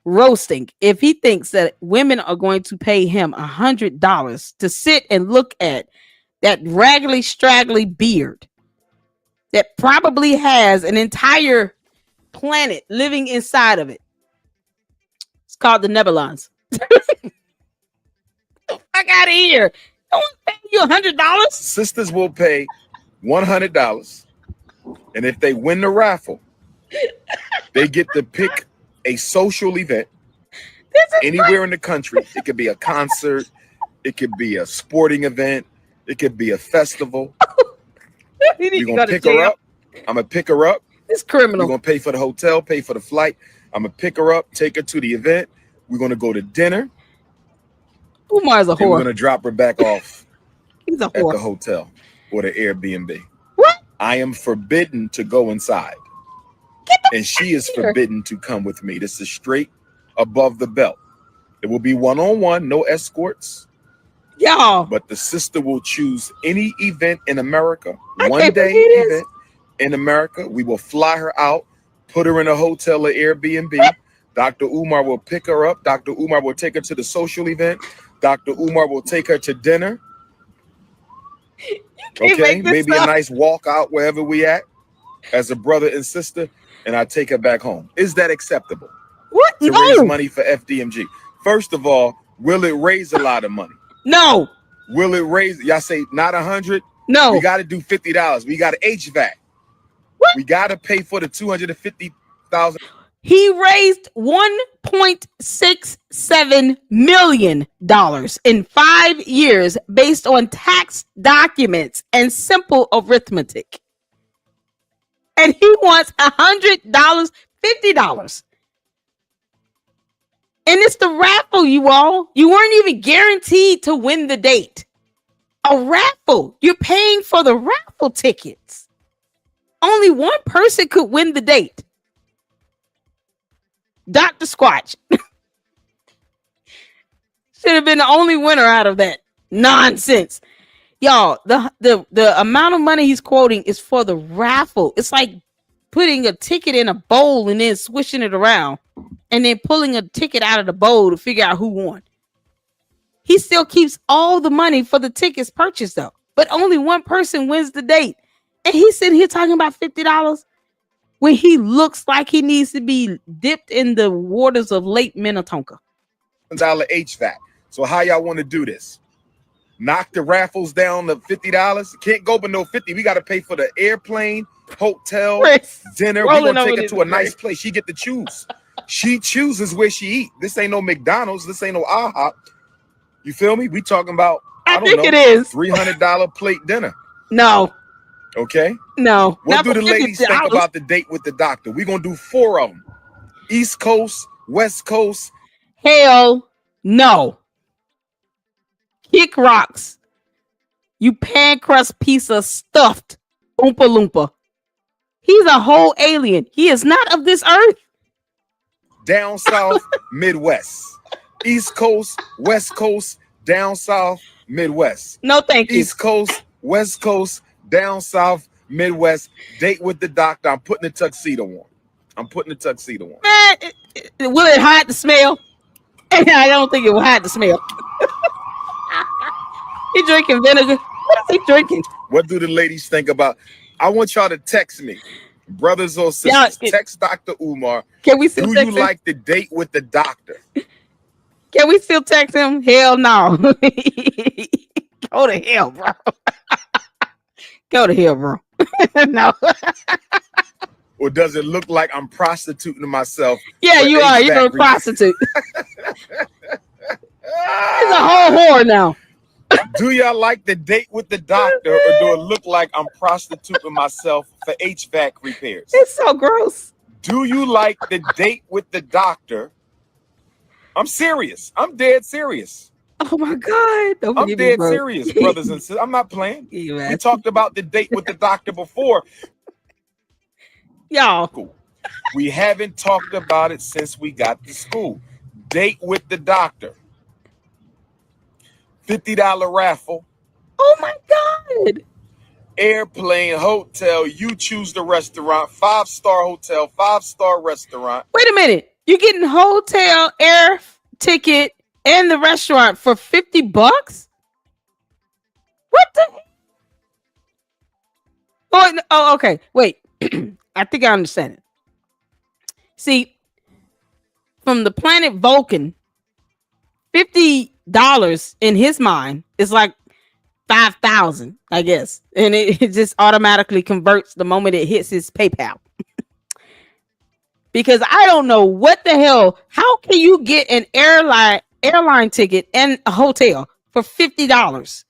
roasting if he thinks that women are going to pay him $100 to sit and look at that raggedy, straggly beard that probably has an entire planet living inside of it. It's called the Nebulons. I got it here. I want to pay you $100. Sisters will pay $100, and if they win the raffle, they get to pick a social event anywhere in the country. It could be a concert, it could be a sporting event, it could be a festival. We're gonna pick her up. I'm gonna pick her up. It's criminal. We're gonna pay for the hotel, pay for the flight. I'm gonna pick her up, take her to the event. We're gonna go to dinner. Umar's a whore. We're gonna drop her back off He's a at whore. the hotel or the Airbnb. What? I am forbidden to go inside, and she is forbidden to come with me. This is straight above the belt. It will be one-on-one, no escorts. Y'all. But the sister will choose any event in America, I one can't day believe this. event in America. We will fly her out, put her in a hotel or Airbnb. Dr. Umar will pick her up. Dr. Umar will take her to the social event. Dr. Umar will take her to dinner. Okay, maybe a nice walk out wherever we at as a brother and sister, and I take her back home. Is that acceptable? What? To No. raise money for FDMG. First of all, will it raise a lot of money? No. Will it raise? Y'all say not 100? No. We got to do $50. We got to HVAC. What? We got to pay for the $250,000. He raised $1.67 million in 5 years based on tax documents and simple arithmetic. And he wants $100, $50. And it's the raffle, you all. You weren't even guaranteed to win the date. A raffle. You're paying for the raffle tickets. Only one person could win the date. Dr. Squatch. Should have been the only winner out of that nonsense. Y'all, the amount of money he's quoting is for the raffle. It's like putting a ticket in a bowl and then swishing it around and then pulling a ticket out of the bowl to figure out who won. He still keeps all the money for the tickets purchased though, but only one person wins the date. And he's sitting here talking about $50 when he looks like he needs to be dipped in the waters of Lake Minnetonka. HVAC. So how y'all want to do this? Knock the raffles down to $50. Can't go below 50. We got to pay for the airplane, hotel, dinner. We're gonna take her to a nice place. She get to choose. She chooses where she eat. This ain't no McDonald's. This ain't no IHOP. You feel me? We talking about I don't know, it is $300 plate dinner. No. Okay. No. What do the ladies think about the date with the doctor? We're gonna do 4 of them. East Coast, West Coast. Hell no. Kick rocks. You pan crust piece of stuffed Oompa Loompa. He's a whole alien. He is not of this earth. Down south, Midwest. East Coast, West Coast, down south, Midwest. No, thank you. East Coast, West Coast, down south, Midwest. Date with the doctor. I'm putting a tuxedo on. Man, will it hide the smell? I don't think it will hide the smell. He drinking vinegar. What is he drinking? What do the ladies think about? I want y'all to text me, brothers or sisters. Text Dr. Umar. Can we still do text you him? like the date with the doctor? Can we still text him? Hell no. Go to hell, bro. Go to hell, bro. No. Or does it look like I'm prostituting myself? Yeah, you are. You're a prostitute. He's a whole whore now. Do y'all like the date with the doctor, or do it look like I'm prostituting myself for HVAC repairs? It's so gross. Do you like the date with the doctor? I'm serious. I'm dead serious. Oh my God. I'm dead serious, brothers and sisters. I'm not playing. We talked about the date with the doctor before. Y'all. Cool. We haven't talked about it since we got to school. Date with the doctor. $50 raffle. Oh my God. Airplane, hotel, you choose the restaurant. 5-star hotel, 5-star restaurant. Wait a minute. You're getting hotel, air ticket, and the restaurant for $50? What the? Oh, okay. Wait. I think I understand it. See, from the planet Vulcan, $50 in his mind is like 5,000, I guess, and it just automatically converts the moment it hits his PayPal. Because I don't know what the hell. How can you get an airline ticket and a hotel for $50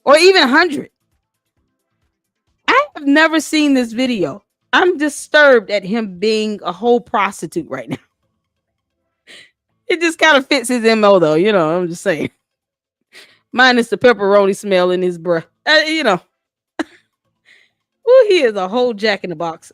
or even $100? I have never seen this video. I'm disturbed at him being a whole prostitute right now. It just kind of fits his MO though, you know. I'm just saying. Minus the pepperoni smell in his breath, you know. Well, he is a whole jack in the box.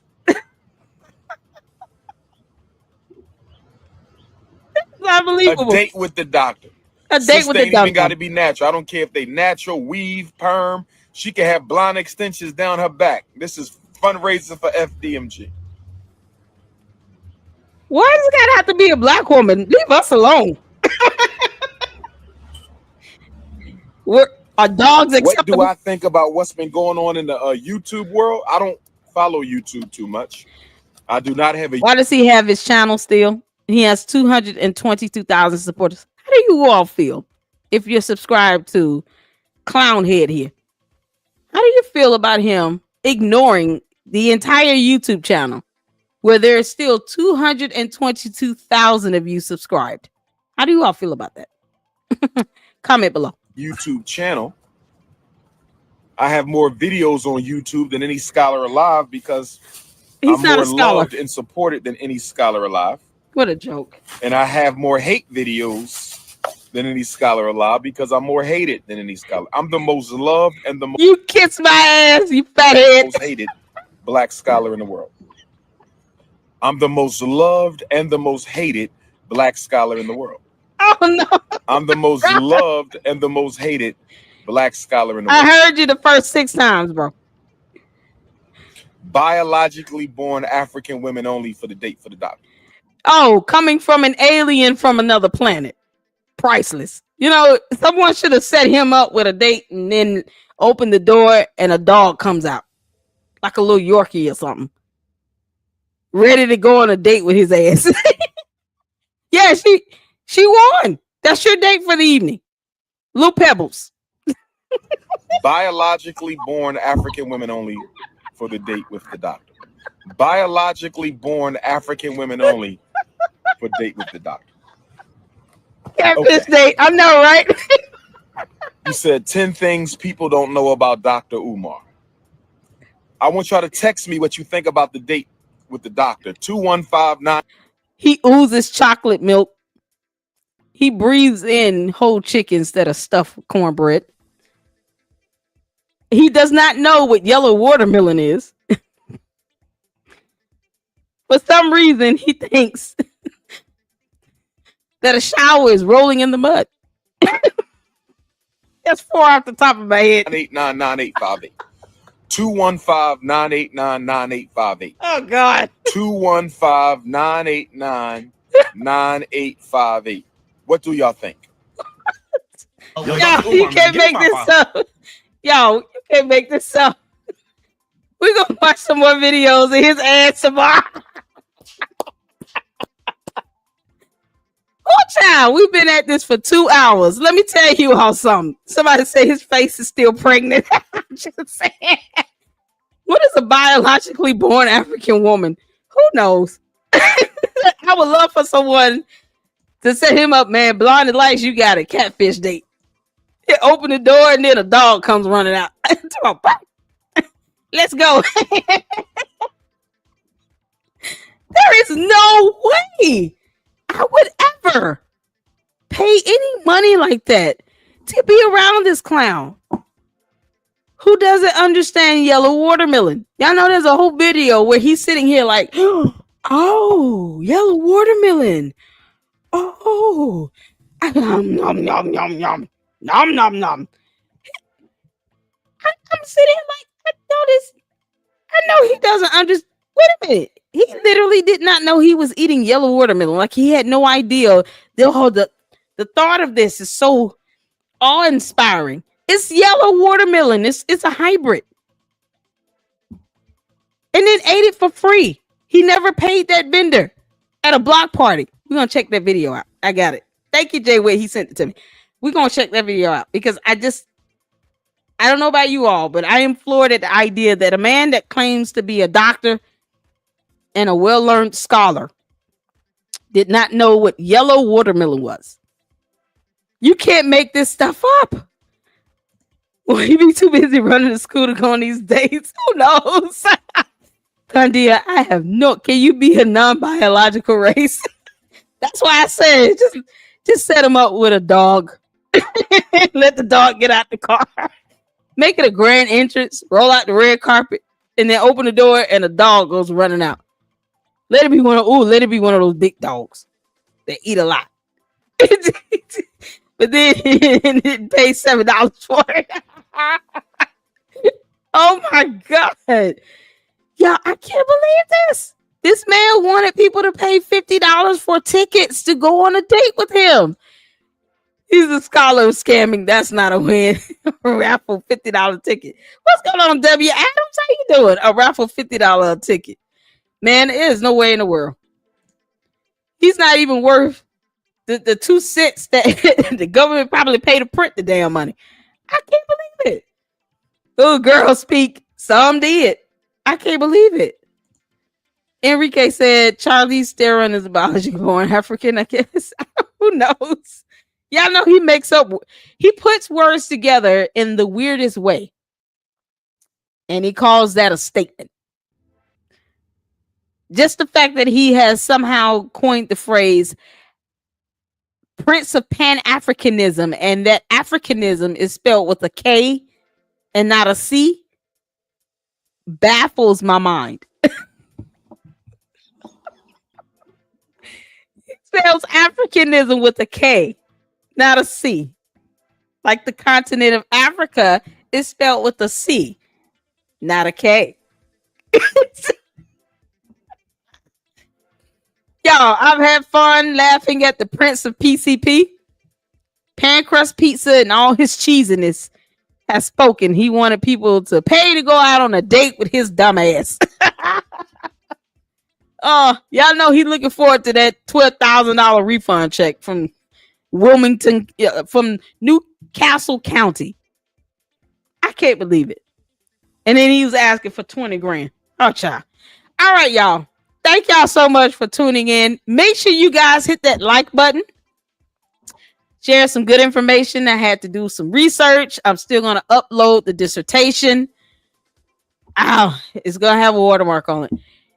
Unbelievable. A date with the doctor. A date with the doctor. Even got to be natural. I don't care if they natural, weave, perm. She can have blonde extensions down her back. This is fundraising for FDMG. Why does it gotta have to be a black woman? Leave us alone. Are dogs acceptable? What do I think about what's been going on in the YouTube world? I don't follow YouTube too much. I do not have a. Why does he have his channel still? He has 222,000 supporters. How do you all feel if you're subscribed to Clownhead here? How do you feel about him ignoring the entire YouTube channel where there's still 222,000 of you subscribed? How do you all feel about that? Comment below. YouTube channel. I have more videos on YouTube than any scholar alive because He's I'm not more a scholar. loved and supported than any scholar alive. What a joke. And I have more hate videos than any scholar alive because I'm more hated than any scholar. I'm the most loved and the You kiss my ass, you fathead. most hated black scholar in the world. I'm the most loved and the most hated black scholar in the world. Oh no. I'm the most loved and the most hated black scholar in the world. I heard you the first 6 times, bro. Biologically born African women only for the date for the doctor. Oh, coming from an alien from another planet. Priceless. You know, someone should have set him up with a date and then opened the door and a dog comes out. Like a little Yorkie or something. Ready to go on a date with his ass. Yeah, she won. That's your date for the evening. Little Pebbles. Biologically born African women only for the date with the doctor. Biologically born African women only for date with the doctor. Catfish date. I know, right? You said 10 things people don't know about Dr. Umar. I want y'all to text me what you think about the date with the doctor. 2159. He oozes chocolate milk. He breathes in whole chicken instead of stuffed cornbread. He does not know what yellow watermelon is. For some reason, he thinks that a shower is rolling in the mud. That's 4 off the top of my head. 9899858. 215-989-9858. Oh, God. 215-989-9858. What do y'all think? Yo, you can't make this up. Yo, you can't make this up. We're going to watch some more videos of his ass tomorrow. Oh, child, we've been at this for 2 hours. Let me tell you all something. Somebody say his face is still pregnant. I'm just saying. What is a biologically born African woman? Who knows? I would love for someone to set him up, man. Blinded lights, you got a catfish date. He open the door and then a dog comes running out. Let's go. There is no way I would ever pay any money like that to be around this clown who doesn't understand yellow watermelon. Y'all know there's a whole video where he's sitting here like, oh, yellow watermelon. Oh, nom, nom, nom, nom, nom, nom, nom, nom. I'm sitting here like, I know he doesn't understand. Wait a minute. He literally did not know he was eating yellow watermelon. Like he had no idea. The thought of this is so awe-inspiring. It's yellow watermelon. It's a hybrid. And then ate it for free. He never paid that vendor at a block party. We're going to check that video out. I got it. Thank you, Jay Wade. He sent it to me. We're going to check that video out because I don't know about you all, but I am floored at the idea that a man that claims to be a doctor and a well-learned scholar did not know what yellow watermelon was. You can't make this stuff up. Will he be too busy running to school to go on these dates? Who knows? Kandia, I have no. Can you be a non-biological race? That's why I said just set him up with a dog. Let the dog get out the car. Make it a grand entrance. Roll out the red carpet, and then open the door, and a dog goes running out. Let it be one of those big dogs that eat a lot. But then pay $7 for it. Oh my God. Yeah, I can't believe this. This man wanted people to pay $50 for tickets to go on a date with him. He's a scholar of scamming. That's not a win. Raffle $50 ticket. What's going on, W. Adams? How you doing? A raffle $50 ticket. Man, there is no way in the world. He's not even worth the 2 cents that the government probably paid to print the damn money. I can't believe it. Little girls speak. Some did. I can't believe it. Enrique said Charlize Theron is a biologically born African, I guess. Who knows? Y'all know he puts words together in the weirdest way. And he calls that a statement. Just the fact that he has somehow coined the phrase Prince of Pan-Africanism and that Africanism is spelled with a K and not a C baffles my mind. He spells Africanism with a K, not a C. Like the continent of Africa is spelled with a C, not a K. Y'all, I've had fun laughing at the Prince of PCP. Pan crust pizza and all his cheesiness has spoken. He wanted people to pay to go out on a date with his dumb ass. Oh, y'all know he's looking forward to that $12,000 refund check from Wilmington, from Newcastle County. I can't believe it. And then he was asking for 20 grand. Oh, child. All right, y'all. Thank y'all so much for tuning in. Make sure you guys hit that like button. Share some good information. I had to do some research. I'm still going to upload the dissertation. Ow, it's going to have a watermark on it.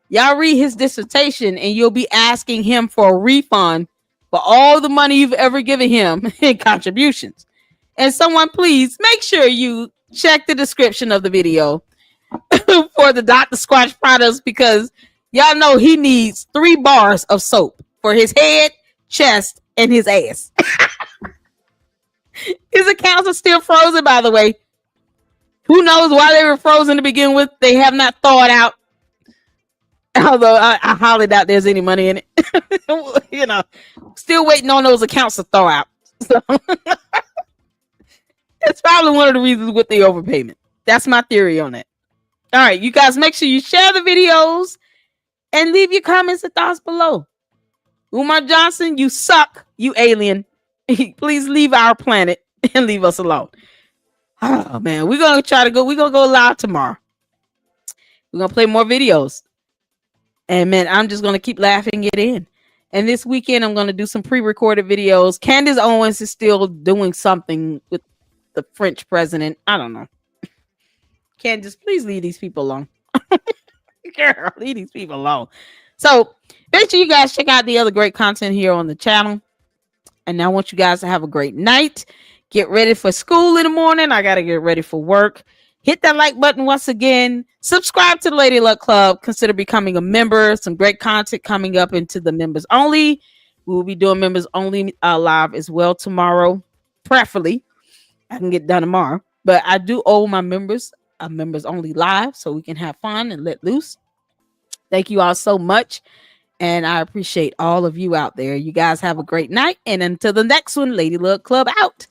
Y'all read his dissertation and you'll be asking him for a refund for all the money you've ever given him in contributions. And someone please make sure you check the description of the video for the Dr. Squatch products, because y'all know he needs 3 bars of soap for his head, chest, and his ass. His accounts are still frozen, by the way. Who knows why they were frozen to begin with? They have not thawed out. Although I highly doubt there's any money in it. You know, still waiting on those accounts to thaw out. So it's probably one of the reasons with the overpayment. That's my theory on it. All right, you guys, make sure you share the videos and leave your comments and thoughts below. Umar Johnson, you suck, you alien. Please leave our planet and leave us alone. Oh man, we're gonna go live tomorrow. We're gonna play more videos. And man, I'm just gonna keep laughing it in. And this weekend, I'm gonna do some pre-recorded videos. Candace Owens is still doing something with the French president. I don't know. Candace, please leave these people alone. Girl, leave these people alone. So make sure you guys check out the other great content here on the channel. And I want you guys to have a great night. Get ready for school in the morning. I got to get ready for work. Hit that like button once again. Subscribe to the Lady Luck Club. Consider becoming a member. Some great content coming up into the members only. We will be doing members only live as well tomorrow. Preferably. I can get done tomorrow. But I do owe my members a members only live so we can have fun and let loose. Thank you all so much. And I appreciate all of you out there. You guys have a great night. And until the next one, Lady Luck Club out.